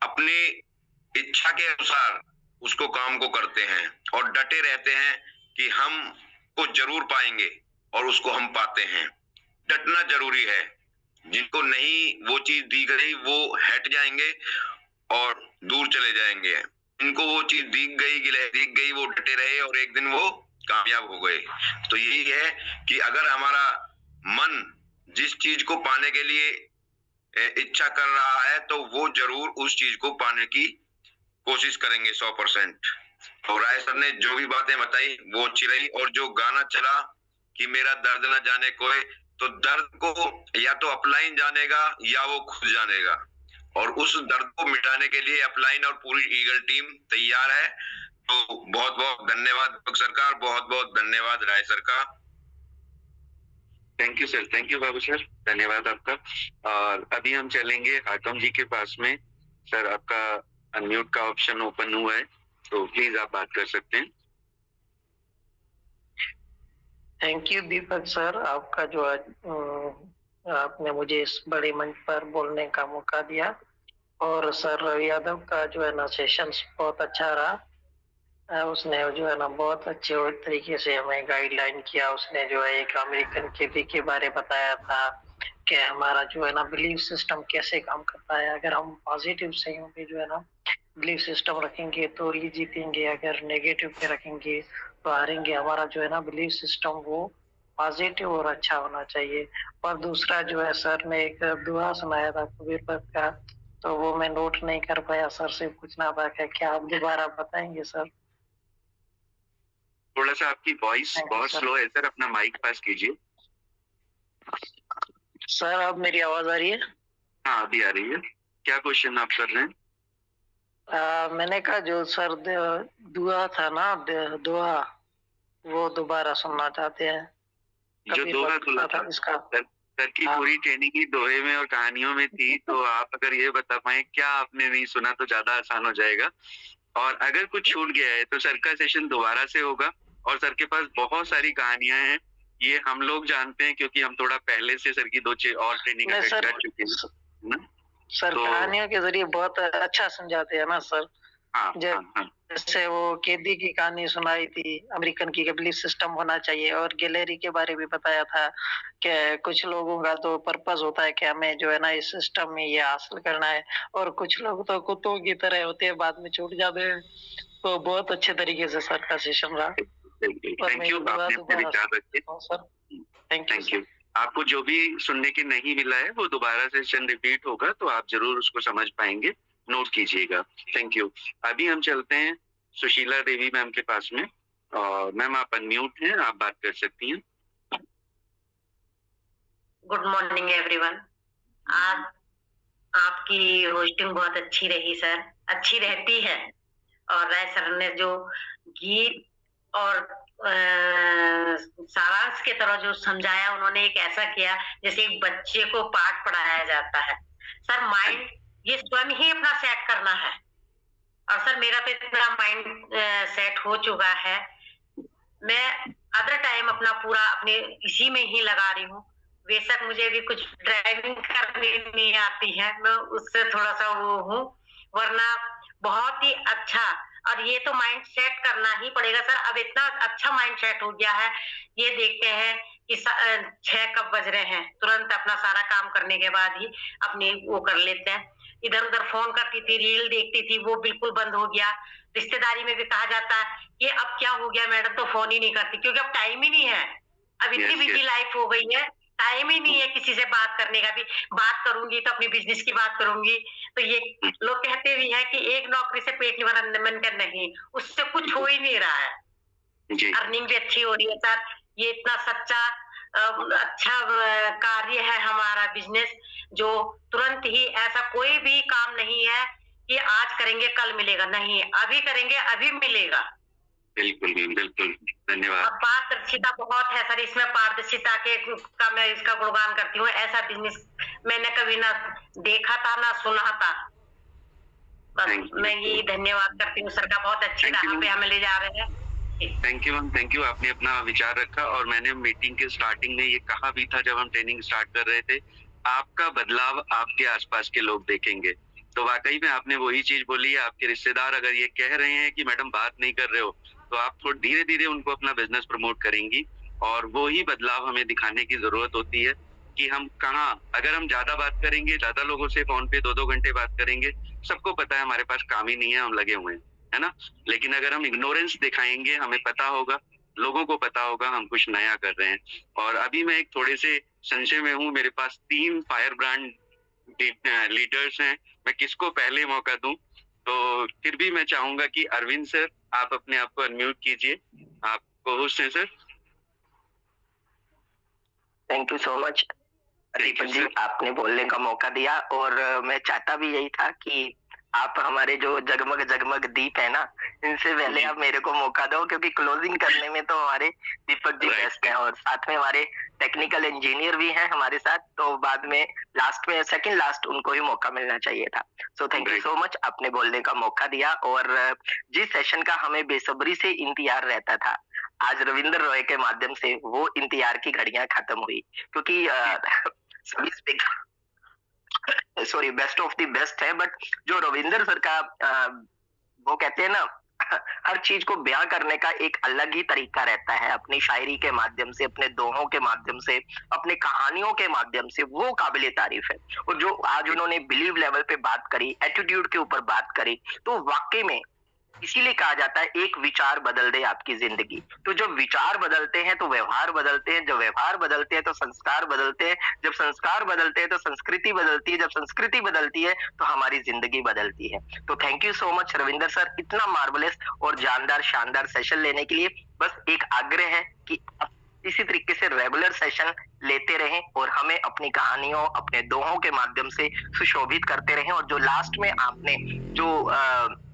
अपनी इच्छा के अनुसार उसको काम को करते हैं और डटे रहते हैं कि हम को जरूर पाएंगे, और उसको हम पाते हैं। डटना जरूरी है। जिनको नहीं वो चीज दिख रही वो हट जाएंगे और दूर चले जाएंगे। इनको वो चीज दिख गई, गिलहरी दिख गई, वो डटे रहे और एक दिन वो कामयाब हो गए। तो यही है कि अगर हमारा मन जिस चीज को पाने के लिए इच्छा कर रहा है, तो वो जरूर उस चीज को पाने की कोशिश करेंगे 100%। और राय सर ने जो भी बातें बताई वो अच्छी रही। और जो गाना चला कि मेरा दर्द न जाने कोई, तो दर्द को या तो अपलाइन जानेगा या वो खुद जानेगा, और उस दर्द को मिटाने के लिए अपलाइन और पूरी ईगल टीम तैयार है। तो बहुत बहुत धन्यवाद सरकार, बहुत बहुत धन्यवाद राय सर का। Thank you sir, thank you Babu sir, धन्यवाद आपका। और अभी हम चलेंगे हाकम जी के पास में। सर आपका अनम्यूट का ऑप्शन ओपन हुआ है, तो प्लीज आप बात कर सकते हैं। थैंक यू दीपक सर, आपका जो आज आपने मुझे इस बड़े मंच पर बोलने का मौका दिया। और सर रवि यादव का जो है ना सेशंस बहुत अच्छा रहा। उसने जो है ना बहुत अच्छे तरीके से हमें गाइडलाइन किया। उसने जो है एक अमेरिकन खेती के बारे बताया था कि हमारा जो है ना बिलीफ सिस्टम कैसे काम करता है। अगर हम पॉजिटिव से जो है ना बिलीफ सिस्टम रखेंगे तो ही जीतेंगे, अगर नेगेटिव पे रखेंगे तो हारेंगे। हमारा जो है ना बिलीफ सिस्टम वो पॉजिटिव और अच्छा होना चाहिए। और दूसरा जो है सर ने एक दुआ सुनाया था कबीर भक्त का, तो वो मैं नोट नहीं कर पाया, सर से पूछना था कि क्या आप दोबारा बताएंगे सर? थोड़ा सा आपकी वॉइस बहुत स्लो है सर, अपना माइक पास कीजिए। सर अब मेरी आवाज आ रही है? हाँ अभी आ रही है। क्या क्वेश्चन आप कर रहे हैं? मैंने कहा जो सर दुआ था ना, दुआ वो दोबारा सुनना चाहते हैं। जो दोहा खुला था इसका सर की पूरी ट्रेनिंग ही दोहे में और कहानियों में थी, तो आप अगर ये बता पाए क्या आपने नहीं सुना तो ज्यादा आसान हो जाएगा। और अगर कुछ छूट गया है तो सर का सेशन दोबारा से होगा। और सर के पास बहुत सारी कहानियां हैं, ये हम लोग जानते हैं क्योंकि हम थोड़ा पहले से सर की दो और ट्रेनिंग कर चुके हैं। सर तो कहानियों के जरिए बहुत अच्छा समझाते हैं ना सर। हाँ, जैसे वो कैदी की कहानी सुनाई थी, अमेरिकन की बिलीफ सिस्टम होना चाहिए, और गैलरी के बारे में बताया था कि कुछ लोगों का तो पर्पस होता है कि हमें जो है ना इस सिस्टम में ये हासिल करना है, और कुछ लोग तो कुत्तों की तरह होते हैं, बाद में छूट जाते हैं। तो बहुत अच्छे तरीके से सर का सेशन रहा। थैंक यू, आपने अपने विचार रखे सर। Thank you. आपको जो भी सुनने के नहीं मिला है वो दोबारा सेशन रिपीट होगा, तो आप जरूर उसको समझ पाएंगे, नोट कीजिएगा। Thank you. अभी हम चलते हैं सुशीला देवी मैम के पास में। मैम आप अनम्यूट हैं, आप बात कर सकती हैं। Good morning everyone. आज आपकी होस्टिंग बहुत अच्छी रही सर, अच्छी रहती है। और राय सर ने जो गीत और सारांश के तरह जो समझाया, उन्होंने एक ऐसा किया जैसे एक बच्चे को पाठ पढ़ाया जाता है। सर माइंड ये स्वयं ही अपना सेट करना है, और सर मेरा तो इतना माइंड सेट हो चुका है, मैं अदर टाइम अपना पूरा अपने इसी में ही लगा रही हूँ। बेशक मुझे भी कुछ ड्राइविंग करनी नहीं आती है, मैं उससे थोड़ा सा वो हूँ, वरना बहुत ही अच्छा। और ये तो माइंड सेट करना ही पड़ेगा सर। अब इतना अच्छा माइंड सेट हो गया है, ये देखते हैं कि 6 कब बज रहे हैं, तुरंत अपना सारा काम करने के बाद ही अपनी वो कर लेते हैं। इधर उधर फोन करती थी, रील देखती थी, वो बिल्कुल बंद हो गया। रिश्तेदारी में भी कहा जाता है कि अब क्या हो गया मैडम, तो फोन ही नहीं करती, क्योंकि अब टाइम ही नहीं है। अब इतनी बिजी लाइफ हो गई है, टाइम ही नहीं है किसी से बात करने का भी। बात करूंगी तो अपनी बिजनेस की बात करूंगी। तो ये लोग कहते भी हैं कि एक नौकरी से पेट नहीं भरा, मन कर नहीं, उससे कुछ हो ही नहीं रहा है। अर्निंग भी अच्छी हो रही है सर। ये इतना सच्चा अच्छा कार्य है हमारा बिजनेस, जो तुरंत ही ऐसा कोई भी काम नहीं है कि आज करेंगे कल मिलेगा, नहीं, अभी करेंगे अभी मिलेगा। बिल्कुल बिल्कुल, धन्यवाद। पारदर्शिता बहुत है सर इसमें, पारदर्शिता का मैं इसका गुणगान करती हूँ। ऐसा बिजनेस मैंने कभी ना देखा था ना सुना था। बस मैं ये धन्यवाद करती हूँ सर का, बहुत अच्छी राह पे हमें ले जा रहे हैं। Thank you ma'am, thank you. आपने अपना विचार रखा, और मैंने मीटिंग के स्टार्टिंग में ये कहा भी था जब हम ट्रेनिंग स्टार्ट कर रहे थे, आपका बदलाव आपके आसपास के लोग देखेंगे। तो वाकई में आपने वही चीज बोली है। आपके रिश्तेदार अगर ये कह रहे हैं कि मैडम बात नहीं कर रहे हो, तो आप थोड़ा धीरे धीरे उनको अपना बिजनेस प्रमोट करेंगी, और वो ही बदलाव हमें दिखाने की जरूरत होती है कि हम कहाँ, अगर हम ज्यादा बात करेंगे, ज्यादा लोगों से फोन पे 2-2 घंटे बात करेंगे, सबको पता है हमारे पास काम ही नहीं है, हम लगे हुए हैं, है ना। लेकिन अगर हम इग्नोरेंस दिखाएंगे, हमें पता होगा, लोगों को पता होगा हम कुछ नया कर रहे हैं। और अभी मैं एक थोड़े से संशय में हूँ, मेरे पास 3 फायर ब्रांड लीडर्स हैं, मैं किसको पहले मौका दूं? तो फिर भी मैं चाहूंगा कि अरविंद सर आप अपने आप को अनम्यूट कीजिए, आप होस्ट हैं sir. Thank you so much Deepak ji, आपने बोलने का मौका दिया। और मैं चाहता भी यही था कि आप हमारे जो जगमग जगमग दीप है ना, इनसे पहले आप मेरे को मौका दो, क्योंकि क्लोजिंग करने में तो हमारे दीपक जी बेस्ट हैं, और साथ में हमारे टेक्निकल इंजीनियर भी हैं हमारे साथ, तो बाद में लास्ट में सेकंड लास्ट उनको ही मौका मिलना चाहिए था। So thank you so much, आपने बोलने का मौका दिया। और जिस सेशन का हमें बेसब्री से इंतजार रहता था, आज रविंद्र रॉय के माध्यम से वो इंतजार की घड़ियां खत्म हुई, क्योंकि सभी speaker sorry best of the best है, बट जो रविंदर सर का वो कहते हैं ना हर चीज को बयां करने का एक अलग ही तरीका रहता है, अपनी शायरी के माध्यम से, अपने दोहों के माध्यम से, अपने कहानियों के माध्यम से, वो काबिले तारीफ है। और जो आज उन्होंने बिलीव लेवल पे बात करी, एटीट्यूड के ऊपर बात करी, तो वाकई में इसीलिए कहा जाता है एक विचार बदल दे आपकी जिंदगी। तो जब विचार बदलते हैं तो व्यवहार बदलते हैं, जब व्यवहार बदलते हैं तो संस्कार बदलते हैं, जब संस्कार बदलते हैं तो संस्कृति बदलती है, जब संस्कृति बदलती है तो हमारी जिंदगी बदलती है। तो thank you so much Ravinder sir, इतना मार्वलस और जानदार शानदार सेशन लेने के लिए। बस एक आग्रह है कि इसी तरीके से रेगुलर सेशन लेते रहें और हमें अपनी कहानियों, अपने दोहों के माध्यम से सुशोभित करते रहें। और जो लास्ट में आपने जो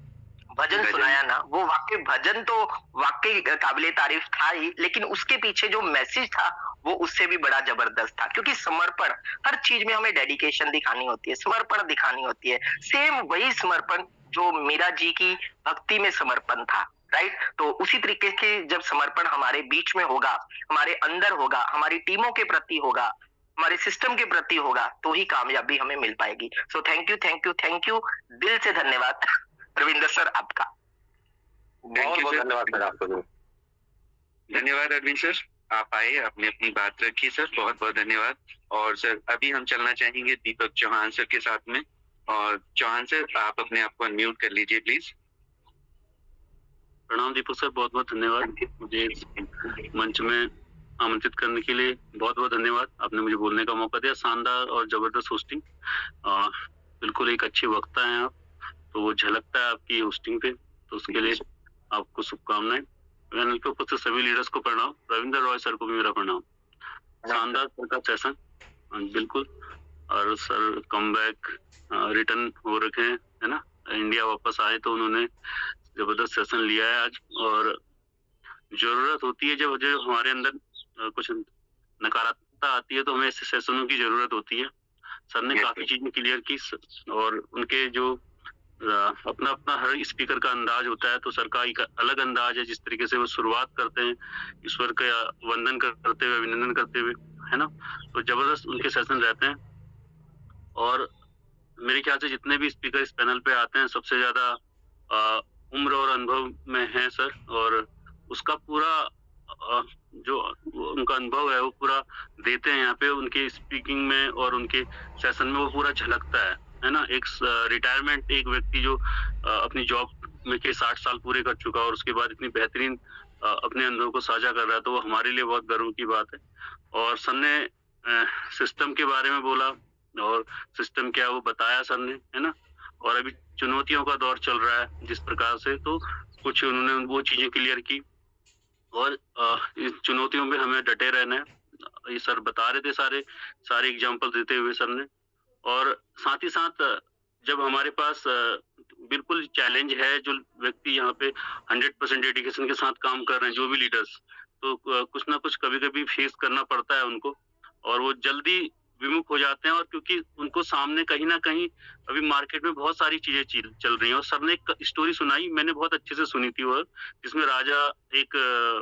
भजन सुनाया ना, वो वाकई भजन तो वाकई काबिले तारीफ था ही, लेकिन उसके पीछे जो मैसेज था वो उससे भी बड़ा जबरदस्त था। क्योंकि समर्पण, हर चीज में हमें डेडिकेशन दिखानी होती है, समर्पण दिखानी होती है। सेम वही समर्पण जो मीरा जी की भक्ति में समर्पण था, राइट। तो उसी तरीके के जब समर्पण हमारे बीच में होगा, हमारे अंदर होगा, हमारी टीमों के प्रति होगा, हमारे सिस्टम के प्रति होगा, तो ही कामयाबी हमें मिल पाएगी। So thank you thank you thank you, दिल से धन्यवाद रविंदर सर आपका। बहुत बहुत धन्यवाद सर आपको। धन्यवाद अरविंद सर, आप आए, आपने अपनी बात रखी सर, बहुत बहुत धन्यवाद। और सर अभी हम चलना चाहेंगे दीपक चौहान सर के साथ में। और चौहान सर आप अपने आप को अनम्यूट कर लीजिए प्लीज। प्रणाम दीपक सर, बहुत बहुत धन्यवाद मुझे इस मंच में आमंत्रित करने के लिए। बहुत बहुत धन्यवाद, आपने मुझे बोलने का मौका दिया। शानदार और जबरदस्त होस्टिंग, बिल्कुल एक अच्छे वक्ता हैं आप, तो वो झलकता है आपकी होस्टिंग पे, तो उसके लिए आपको शुभकामनाएं। पैनल पे उपस्थित सभी लीडर्स को प्रणाम, रविंदर रॉय सर को भी मेरा प्रणाम। शानदार सर का सेशन बिल्कुल, और सर कम बैक रिटर्न हो रखे हैं, है ना, इंडिया वापस आए तो उन्होंने जबरदस्त सेशन लिया है आज। और जरूरत होती है जब हमारे अंदर कुछ नकारात्मकता आती है तो हमें ऐसे सेशनों की जरूरत होती है। सर ने काफी चीजें क्लियर की, और उनके जो अपना अपना हर स्पीकर का अंदाज होता है, तो सर का एक अलग अंदाज है, जिस तरीके से वो शुरुआत करते हैं ईश्वर का वंदन करते हुए, अभिनंदन करते हुए, है ना, तो जबरदस्त उनके सेशन रहते हैं। और मेरे ख्याल से जितने भी स्पीकर इस पैनल पे आते हैं सबसे ज्यादा उम्र और अनुभव में है सर, और उसका पूरा जो उनका अनुभव है वो पूरा देते हैं यहाँ पे उनके स्पीकिंग में, और उनके सेशन में वो पूरा झलकता है ना। एक रिटायरमेंट एक व्यक्ति जो अपनी जॉब में के 60 साल पूरे कर चुका और उसके बाद इतनी बेहतरीन अपने अनुभव को साझा कर रहा है, तो वो हमारे लिए बहुत गर्व की बात है। और सर ने सिस्टम के बारे में बोला, और सिस्टम क्या वो बताया सर ने, है ना। और अभी चुनौतियों का दौर चल रहा है जिस प्रकार से, तो कुछ उन्होंने वो चीजें क्लियर की, और इस चुनौतियों में हमें डटे रहना है, ये सर बता रहे थे सारे एग्जाम्पल देते हुए सर ने। और साथ ही साथ जब हमारे पास बिल्कुल चैलेंज है, जो व्यक्ति यहाँ पे 100% डेडिकेशन के साथ काम कर रहे हैं, जो भी लीडर्स, तो कुछ ना कुछ कभी कभी फेस करना पड़ता है उनको, और वो जल्दी विमुख हो जाते हैं। और क्योंकि उनको सामने कहीं ना कहीं अभी मार्केट में बहुत सारी चीजें चल रही हैं। और सर ने एक स्टोरी सुनाई, मैंने बहुत अच्छे से सुनी थी वो, जिसमें राजा एक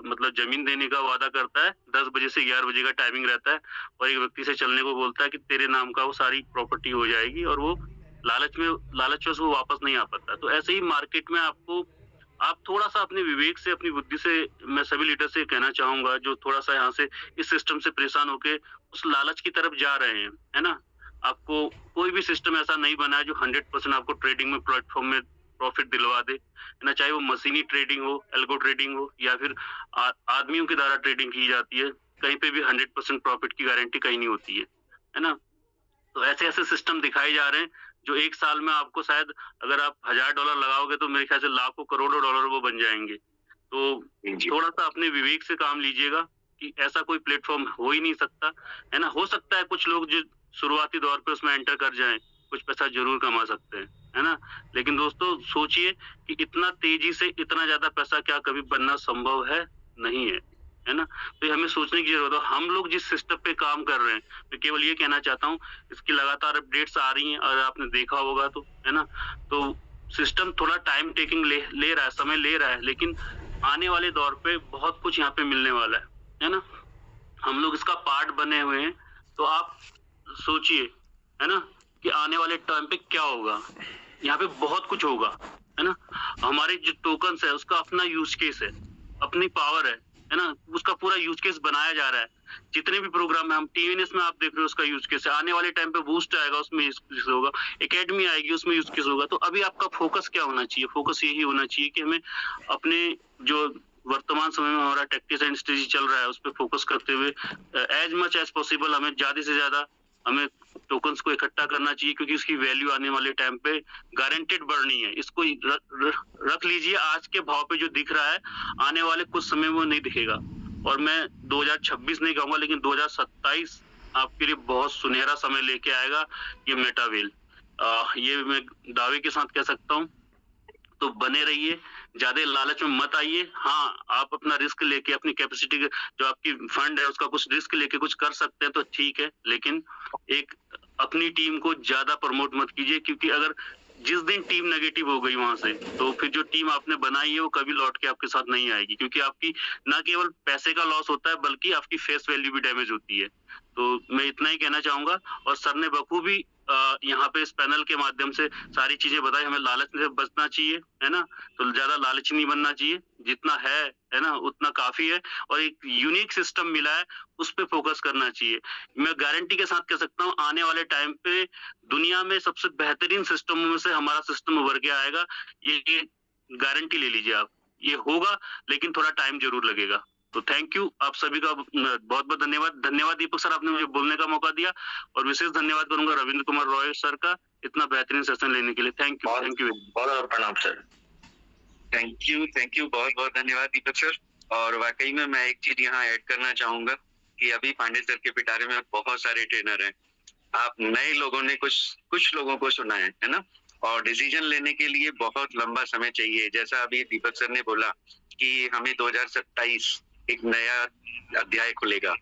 मतलब जमीन देने का वादा करता है, 10 बजे से 11 बजे का टाइमिंग रहता है, और एक व्यक्ति से चलने को बोलता है कि तेरे नाम का वो सारी प्रॉपर्टी हो जाएगी, और वो लालच में वो वापस नहीं आ पाता। तो ऐसे ही मार्केट में आप थोड़ा सा अपने विवेक से, अपनी बुद्धि से, मैं सभी लीडर से कहना चाहूंगा जो थोड़ा सा यहाँ से इस सिस्टम से परेशान होके उस लालच की तरफ जा रहे हैं, है ना। आपको कोई भी सिस्टम ऐसा नहीं बना है जो 100% आपको ट्रेडिंग में, प्लेटफॉर्म में प्रॉफिट दिलवा दे, है ना। चाहे वो मशीनी ट्रेडिंग हो, एल्गो ट्रेडिंग हो, या फिर आदमियों के द्वारा ट्रेडिंग की जाती है, कहीं पे भी 100% प्रॉफिट की गारंटी कहीं नहीं होती है ना। तो ऐसे ऐसे सिस्टम दिखाए जा रहे हैं जो एक साल में आपको शायद, अगर आप $1000 लगाओगे तो मेरे ख्याल से लाखों करोड़ों डॉलर वो बन जाएंगे। तो थोड़ा सा अपने विवेक से काम लीजिएगा कि ऐसा कोई प्लेटफॉर्म हो ही नहीं सकता, है ना। हो सकता है कुछ लोग जो शुरुआती दौर पे उसमें एंटर कर जाएं, कुछ पैसा जरूर कमा सकते हैं, है ना। लेकिन दोस्तों सोचिए कि इतना तेजी से इतना ज्यादा पैसा क्या कभी बनना संभव है? नहीं है ना। तो हमें सोचने की जरूरत है। हम लोग जिस सिस्टम पे काम कर रहे हैं, मैं केवल ये कहना चाहता हूँ, इसकी लगातार अपडेट्स आ रही हैं और आपने देखा होगा तो, है ना। तो सिस्टम थोड़ा टाइम टेकिंग ले रहा है, समय ले रहा है, लेकिन आने वाले दौर पे बहुत कुछ यहाँ पे मिलने वाला है ना। हम लोग इसका पार्ट बने हुए हैं। तो आप सोचिए, है ना, कि आने वाले टाइम पे क्या होगा। यहाँ पे बहुत कुछ होगा, है ना। हमारे जो टोकन्स है उसका अपना यूज केस है, अपनी पावर है ना, उसका पूरा यूज केस बनाया जा रहा है। जितने भी प्रोग्राम है हम टीवीएनएस में आप देख रहे हो उसका यूज केस है, आने वाले टाइम पे बूस्ट आएगा उसमें यूज केस होगा, एकेडमी आएगी उसमें यूज केस होगा। तो अभी आपका फोकस क्या होना चाहिए? फोकस यही होना चाहिए कि हमें अपने जो वर्तमान समय में हमारा टैक्टिक्स एंड स्ट्रेटजी चल रहा है उस पर फोकस करते हुए एज मच एज पॉसिबल हमें ज्यादा से ज्यादा हमें टोकन्स को इकट्ठा करना चाहिए, क्योंकि उसकी वैल्यू आने वाले टाइम पे गारंटेड बढ़नी है। इसको रख लीजिए, आज के भाव पे जो दिख रहा है आने वाले कुछ समय में वो नहीं दिखेगा। और मैं 2026 नहीं कहूंगा, लेकिन 2027 आपके लिए बहुत सुनहरा समय लेके आएगा ये मेटावेल। ये मैं दावे के साथ कह सकता हूँ। तो बने रहिए, ज्यादा लालच में मत आइए। हाँ, आप अपना रिस्क लेके अपनी कैपेसिटी जो आपकी फंड है उसका कुछ रिस्क लेके कुछ कर सकते हैं तो ठीक है, लेकिन एक अपनी टीम को ज्यादा प्रमोट मत कीजिए, क्योंकि अगर जिस दिन टीम नेगेटिव हो गई वहां से, तो फिर जो टीम आपने बनाई है वो कभी लौट के आपके साथ नहीं आएगी, क्योंकि आपकी ना केवल पैसे का लॉस होता है बल्कि आपकी फेस वैल्यू भी डैमेज होती है। तो मैं इतना ही कहना चाहूंगा। और सर ने बखूबी यहाँ पे इस पैनल के माध्यम से सारी चीजें बताई। हमें लालच से बचना चाहिए, है ना, तो ज्यादा लालची नहीं बनना चाहिए, जितना है ना उतना काफी है। और एक यूनिक सिस्टम मिला है उस पे फोकस करना चाहिए। मैं गारंटी के साथ कह सकता हूँ आने वाले टाइम पे दुनिया में सबसे बेहतरीन सिस्टमों में से हमारा सिस्टम उभर के आएगा। ये गारंटी ले लीजिए आप, ये होगा, लेकिन थोड़ा टाइम जरूर लगेगा। तो थैंक यू, आप सभी का बहुत बहुत धन्यवाद। धन्यवाद दीपक सर, आपने मुझे बोलने का मौका दिया। और विशेष धन्यवाद करूंगा रविंद्र कुमार रॉय सर का इतना बेहतरीन सेशन लेने के लिए। थैंक यू, थैंक यू, बहुत प्रणाम सर। थैंक यू, बहुत बहुत धन्यवाद दीपक सर। और वाकई में मैं एक चीज यहाँ ऐड करना चाहूंगा कि अभी पांडे सर के पिटारे में बहुत सारे ट्रेनर हैं। आप नए लोगों ने कुछ लोगों को सुना है ना, और डिसीजन लेने के लिए बहुत लंबा समय चाहिए। जैसा अभी दीपक सर ने बोला कि हमें 2027 एक नया अध्याय खुलेगा।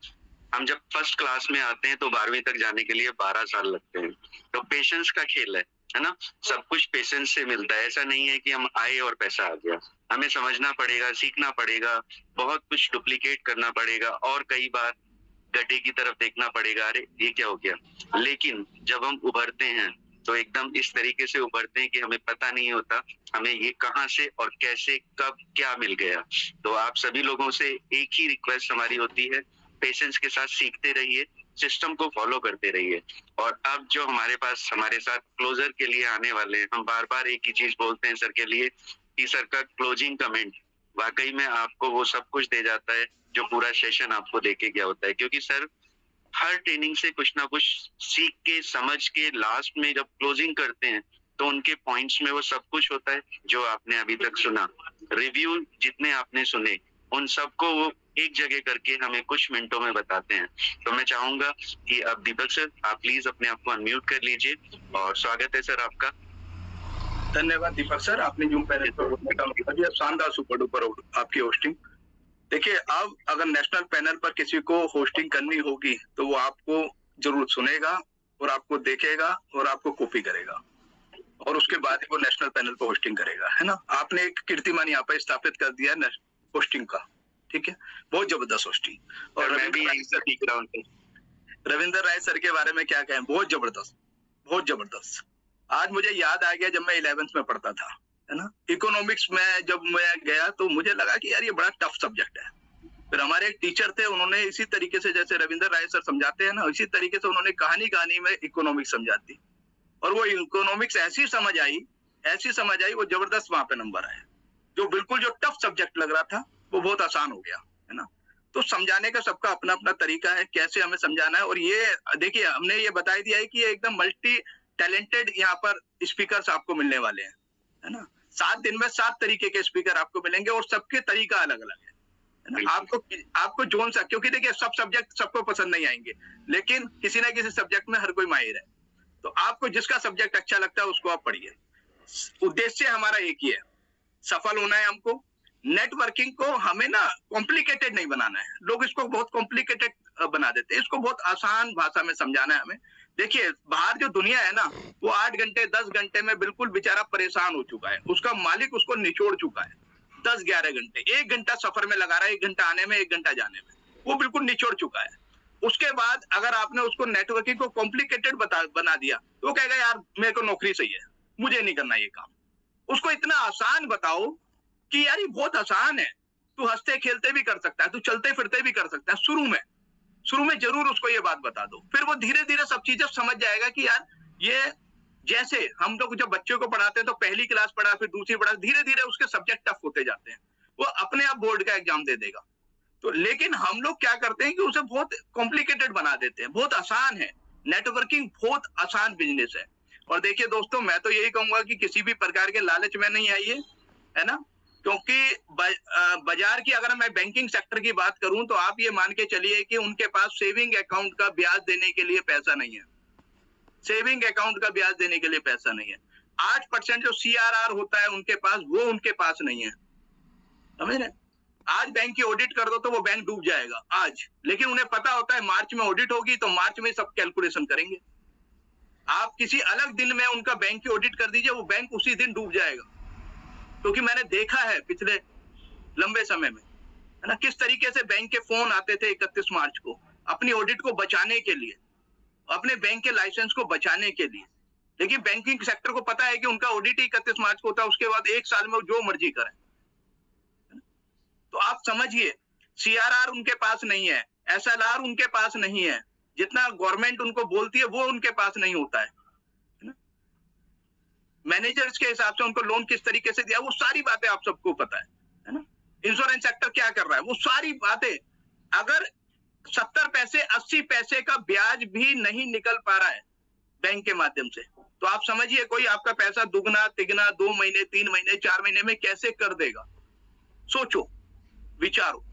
हम जब फर्स्ट क्लास में आते हैं तो 12वीं तक जाने के लिए 12 साल लगते हैं। तो पेशेंस का खेल है ना, सब कुछ पेशेंस से मिलता है। ऐसा नहीं है कि हम आए और पैसा आ गया। हमें समझना पड़ेगा, सीखना पड़ेगा, बहुत कुछ डुप्लीकेट करना पड़ेगा, और कई बार गड्ढे की तरफ देखना पड़ेगा, अरे ये क्या हो गया। लेकिन जब हम उभरते हैं तो एकदम इस तरीके से उभरते हैं कि हमें पता नहीं होता हमें ये कहां से और कैसे कब क्या मिल गया। तो आप सभी लोगों से एक ही रिक्वेस्ट हमारी होती है, पेशेंस के साथ सीखते रहिए, सिस्टम को फॉलो करते रहिए। और अब जो हमारे पास हमारे साथ क्लोजर के लिए आने वाले हैं, हम बार बार एक ही चीज बोलते हैं सर के लिए कि सर का क्लोजिंग कमेंट वाकई में आपको वो सब कुछ दे जाता है जो पूरा सेशन आपको देके गया होता है। क्योंकि सर हर ट्रेनिंग से कुछ ना कुछ सीख के समझ के लास्ट में जब क्लोजिंग करते हैं तो उनके पॉइंट्स में वो सब कुछ होता है जो आपने अभी तक सुना। रिव्यू जितने आपने सुने उन सबको वो एक जगह करके हमें कुछ मिनटों में बताते हैं। तो मैं चाहूंगा कि अब दीपक सर आप प्लीज अपने आप को अनम्यूट कर लीजिए, और स्वागत है सर आपका। धन्यवाद दीपक सर, आपने जो पहले दिया, शानदार सुपर डुपर आपकी होस्टिंग। देखिए, अब अगर नेशनल पैनल पर किसी को होस्टिंग करनी होगी तो वो आपको जरूर सुनेगा और आपको देखेगा और आपको कॉपी करेगा, और उसके बाद वो नेशनल पैनल पर होस्टिंग करेगा, है ना। आपने एक कीर्तिमान यहाँ पर स्थापित कर दिया होस्टिंग का, ठीक है, बहुत जबरदस्त होस्टिंग। और मैं भी यही सीख रहा हूँ। रविंद्र राय सर के बारे में क्या कहें, बहुत जबरदस्त, बहुत जबरदस्त। आज मुझे याद आ गया जब मैं 11th में पढ़ता था, है ना, इकोनॉमिक्स में जब मैं गया तो मुझे लगा कि यार ये बड़ा टफ सब्जेक्ट है। फिर हमारे एक टीचर थे, उन्होंने इसी तरीके से जैसे रविंद्र राय सर समझाते हैं ना, इसी तरीके से उन्होंने कहानी में इकोनॉमिक्स समझा दी, और वो इकोनॉमिक्स ऐसी समझ आई, वो जबरदस्त वहां पे नंबर आया। जो बिल्कुल जो टफ सब्जेक्ट लग रहा था वो बहुत आसान हो गया, है ना। तो समझाने का सबका अपना अपना तरीका है, कैसे हमें समझाना है। और ये देखिए, हमने ये बता दिया है कि ये एकदम मल्टी टैलेंटेड यहाँ पर स्पीकर्स आपको मिलने वाले हैं, है ना। 7 दिन में 7 तरीके के स्पीकर आपको मिलेंगे, और सबके तरीका अलग अलग है ना। आपको जोन सा, क्योंकि देखिए सब सब्जेक्ट सबको पसंद नहीं आएंगे, लेकिन किसी ना किसी सब्जेक्ट में हर कोई माहिर है। तो आपको जिसका सब्जेक्ट अच्छा लगता है उसको आप पढ़िए। उद्देश्य हमारा एक ही है, सफल होना है हमको। नेटवर्किंग को हमें ना कॉम्प्लिकेटेड नहीं बनाना है। लोग इसको बहुत कॉम्प्लिकेटेड बना देते हैं, इसको बहुत आसान भाषा में समझाना है हमें। देखिए, बाहर जो दुनिया है ना, वो 8 घंटे 10 घंटे में बिल्कुल बेचारा परेशान हो चुका है। उसका मालिक उसको निचोड़ चुका है। 10-11 घंटे, 1 घंटा सफर में लगा रहा है, 1 घंटा आने में, 1 घंटा जाने में, वो बिल्कुल निचोड़ चुका है। उसके बाद अगर आपने उसको नेटवर्किंग को कॉम्प्लिकेटेड बना दिया तो वो कहेगा यार मेरे को नौकरी चाहिए, मुझे नहीं करना ये काम। उसको इतना आसान बताओ कि यार ये बहुत आसान है, तू हंसते खेलते भी कर सकता है, तू चलते फिरते भी कर सकता है। शुरू में जरूर उसको ये बात बता दो, फिर वो धीरे धीरे सब चीजें समझ जाएगा कि यार ये, जैसे हम लोग जब बच्चों को पढ़ाते हैं तो पहली क्लास पढ़ा, फिर दूसरी पढ़ा, धीरे धीरे उसके सब्जेक्ट टफ होते जाते हैं, वो अपने आप बोर्ड का एग्जाम दे देगा। तो लेकिन हम लोग क्या करते हैं कि उसे बहुत कॉम्प्लिकेटेड बना देते हैं। बहुत आसान है, नेटवर्किंग बहुत आसान बिजनेस है। और देखिए दोस्तों, मैं तो यही कहूंगा कि किसी भी प्रकार के लालच में नहीं आइए, है ना, क्योंकि बाजार की अगर मैं बैंकिंग सेक्टर की बात करूं तो आप ये मान के चलिए कि उनके पास सेविंग अकाउंट का ब्याज देने के लिए पैसा नहीं है। सेविंग अकाउंट का ब्याज देने के लिए पैसा नहीं है। 8% जो CRR होता है उनके पास, वो उनके पास नहीं है, समझ रहे? आज बैंक की ऑडिट कर दो तो वो बैंक डूब जाएगा आज, लेकिन उन्हें पता होता है मार्च में ऑडिट होगी तो मार्च में सब कैलकुलेशन करेंगे। आप किसी अलग दिन में उनका बैंक की ऑडिट कर दीजिए, वो बैंक उसी दिन डूब जाएगा। क्योंकि मैंने देखा है पिछले लंबे समय में, है ना, किस तरीके से बैंक के फोन आते थे 31 मार्च को अपनी ऑडिट को बचाने के लिए, अपने बैंक के लाइसेंस को बचाने के लिए। लेकिन बैंकिंग सेक्टर को पता है कि उनका ऑडिट 31 मार्च को होता है, उसके बाद एक साल में वो जो मर्जी करें। तो आप समझिए, CRR उनके पास नहीं है, SLR उनके पास नहीं है, जितना गवर्नमेंट उनको बोलती है वो उनके पास नहीं होता है। मैनेजर्स के हिसाब से उनको लोन किस तरीके से दिया, वो सारी बातें आप सबको पता है ना। इंश्योरेंस सेक्टर क्या कर रहा है, वो सारी बातें, अगर 70 पैसे 80 पैसे का ब्याज भी नहीं निकल पा रहा है बैंक के माध्यम से, तो आप समझिए कोई आपका पैसा दुगना तिगना 2 महीने 3 महीने 4 महीने में कैसे कर देगा। सोचो, विचारो,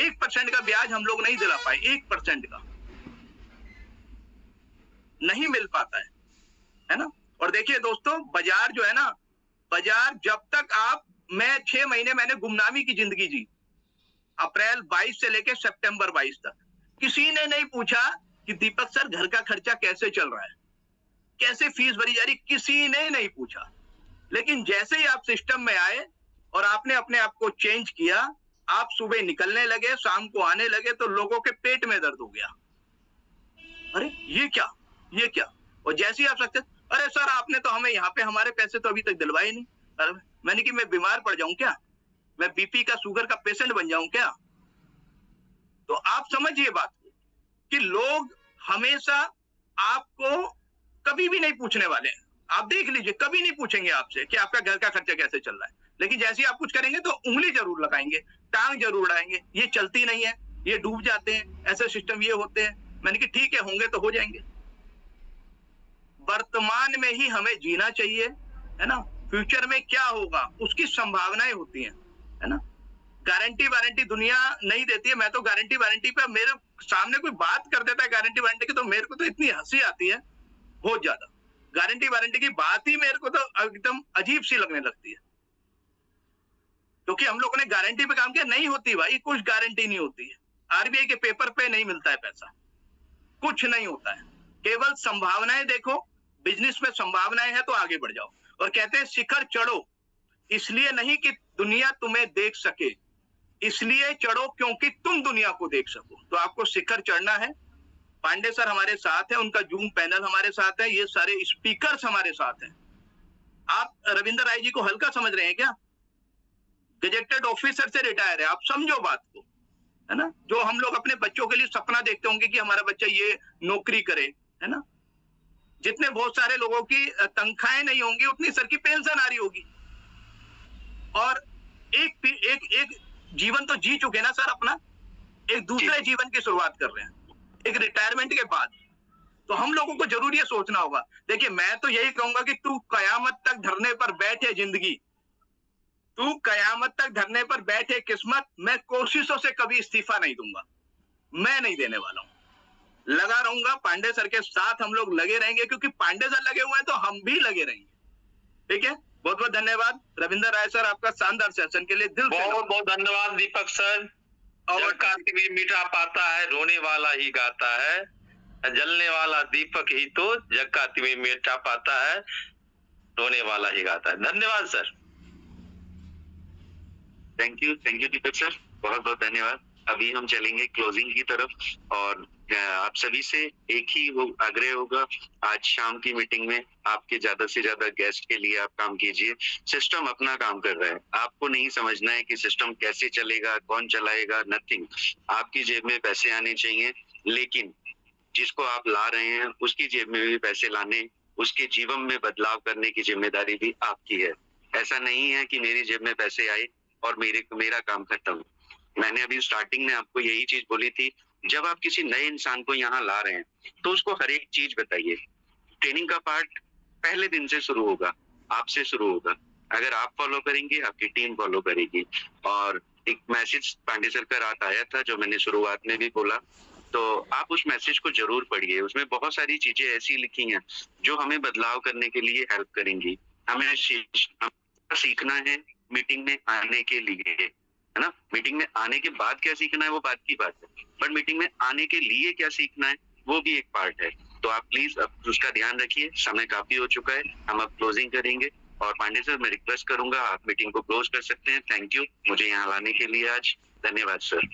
1% का ब्याज हम लोग नहीं दिला पाए, 1% का नहीं मिल पाता है ना। और देखिए दोस्तों, बाजार जो है ना, बाजार जब तक मैं 6 महीने मैंने गुमनामी की जिंदगी जी, अप्रैल 22 से लेकर सितंबर 22 तक। किसी ने नहीं पूछा कि दीपक सर घर का खर्चा कैसे चल रहा है, कैसे फीस भरी जा रही, किसी ने नहीं पूछा। लेकिन जैसे ही आप सिस्टम में आए और आपने अपने आप को चेंज किया, आप सुबह निकलने लगे, शाम को आने लगे, तो लोगों के पेट में दर्द हो गया। अरे ये क्या। और जैसे ही आप सकते, अरे सर आपने तो हमें यहाँ पे हमारे पैसे तो अभी तक दिलवाए नहीं। अरे मैंने कि मैं बीमार पड़ जाऊं क्या, मैं BP का शुगर का पेशेंट बन जाऊं क्या। तो आप समझिए बात कि लोग हमेशा आपको कभी भी नहीं पूछने वाले हैं। आप देख लीजिए, कभी नहीं पूछेंगे आपसे कि आपका घर का खर्चा कैसे चल रहा है। लेकिन जैसे ही आप कुछ करेंगे तो उंगली जरूर लगाएंगे, टांग जरूर उड़ाएंगे, ये चलती नहीं है, ये डूब जाते हैं, ऐसे सिस्टम ये होते हैं। मैंने कि ठीक है, होंगे तो हो जाएंगे। वर्तमान में ही हमें जीना चाहिए, है ना। फ्यूचर में क्या होगा उसकी संभावनाएं होती हैं, है ना। गारंटी वारंटी दुनिया नहीं देती है। मैं तो गारंटी वारंटी पे, मेरे सामने कोई बात कर देता है गारंटी वारंटी की, तो मेरे को तो इतनी हंसी आती है, बहुत ज्यादा। गारंटी वारंटी की बात ही मेरे को तो एकदम अजीब सी लगने लगती है, क्योंकि हम लोगों ने गारंटी पे काम किया। नहीं होती भाई, कुछ गारंटी नहीं होती है। RBI के पेपर पे नहीं मिलता है पैसा, कुछ नहीं होता है। केवल संभावनाएं देखो, बिजनेस में संभावनाएं हैं तो आगे बढ़ जाओ। और कहते हैं शिखर चढ़ो, इसलिए नहीं कि दुनिया तुम्हें देख सके, इसलिए चढ़ो क्योंकि तुम दुनिया को देख सको। तो आपको शिखर चढ़ना है। पांडे सर हमारे साथ है, उनका जूम पैनल हमारे साथ है, ये सारे स्पीकर्स हमारे साथ हैं। आप रविंद्र राय जी को हल्का समझ रहे हैं क्या? गजेटेड ऑफिसर से रिटायर है, आप समझो बात को, है ना। जो हम लोग अपने बच्चों के लिए सपना देखते होंगे कि हमारा बच्चा ये नौकरी करे, है ना। जितने बहुत सारे लोगों की तनख्वाहें नहीं होंगी, उतनी सर की पेंशन आ रही होगी। और एक जीवन तो जी चुके ना सर अपना, एक दूसरे जीवन की शुरुआत कर रहे हैं एक रिटायरमेंट के बाद। तो हम लोगों को जरूर ये सोचना होगा। देखिए, मैं तो यही कहूंगा कि तू कयामत तक धरने पर बैठे जिंदगी, तू कयामत तक धरने पर बैठे किस्मत। मैं कोशिशों से कभी इस्तीफा नहीं दूंगा, मैं नहीं देने वाला हूं, लगा रहूंगा। पांडे सर के साथ हम लोग लगे रहेंगे, क्योंकि पांडे सर लगे हुए हैं तो हम भी लगे रहेंगे। ठीक है, बहुत बहुत धन्यवाद रविंद्र राय सर, आपका शानदार सेशन के लिए दिल से बहुत बहुत धन्यवाद दीपक सर। और काफी भी मीठा पाता है, रोने वाला ही गाता है, जलने वाला दीपक ही तो जग का भी मीठा पाता है, रोने वाला ही गाता है। धन्यवाद sir. Thank you Deepak sir, बहुत बहुत धन्यवाद। अभी हम चलेंगे क्लोजिंग की तरफ और आप सभी से एक ही आग्रह होगा, आज शाम की मीटिंग में आपके ज्यादा से ज्यादा गेस्ट के लिए आप काम कीजिए। सिस्टम अपना काम कर रहा है, आपको नहीं समझना है कि सिस्टम कैसे चलेगा, कौन चलाएगा, नथिंग। आपकी जेब में पैसे आने चाहिए, लेकिन जिसको आप ला रहे हैं उसकी जेब में भी पैसे लाने, उसके जीवन में बदलाव करने की जिम्मेदारी भी आपकी है। ऐसा नहीं है कि मेरी जेब में पैसे आए और मेरा काम खत्म। मैंने अभी स्टार्टिंग में आपको यही चीज बोली थी, जब आप किसी नए इंसान को यहाँ ला रहे हैं तो उसको हर एक चीज बताइए। ट्रेनिंग का पार्ट पहले दिन से शुरू होगा, आपसे शुरू होगा। अगर आप फॉलो करेंगे, आपकी टीम फॉलो करेगी। और एक मैसेज पांडे सर का रात आया था जो मैंने शुरुआत में भी बोला, तो आप उस मैसेज को जरूर पढ़िए। उसमें बहुत सारी चीजें ऐसी लिखी हैं जो हमें बदलाव करने के लिए हेल्प करेंगी। हमें सीखना है मीटिंग में आने के लिए, है ना। मीटिंग में आने के बाद क्या सीखना है वो बात की बात है, बट मीटिंग में आने के लिए क्या सीखना है वो भी एक पार्ट है। तो आप प्लीज अब उसका ध्यान रखिए। समय काफी हो चुका है, हम अब क्लोजिंग करेंगे। और पांडे सर, मैं रिक्वेस्ट करूंगा आप मीटिंग को क्लोज कर सकते हैं। थैंक यू मुझे यहाँ लाने के लिए आज। धन्यवाद सर।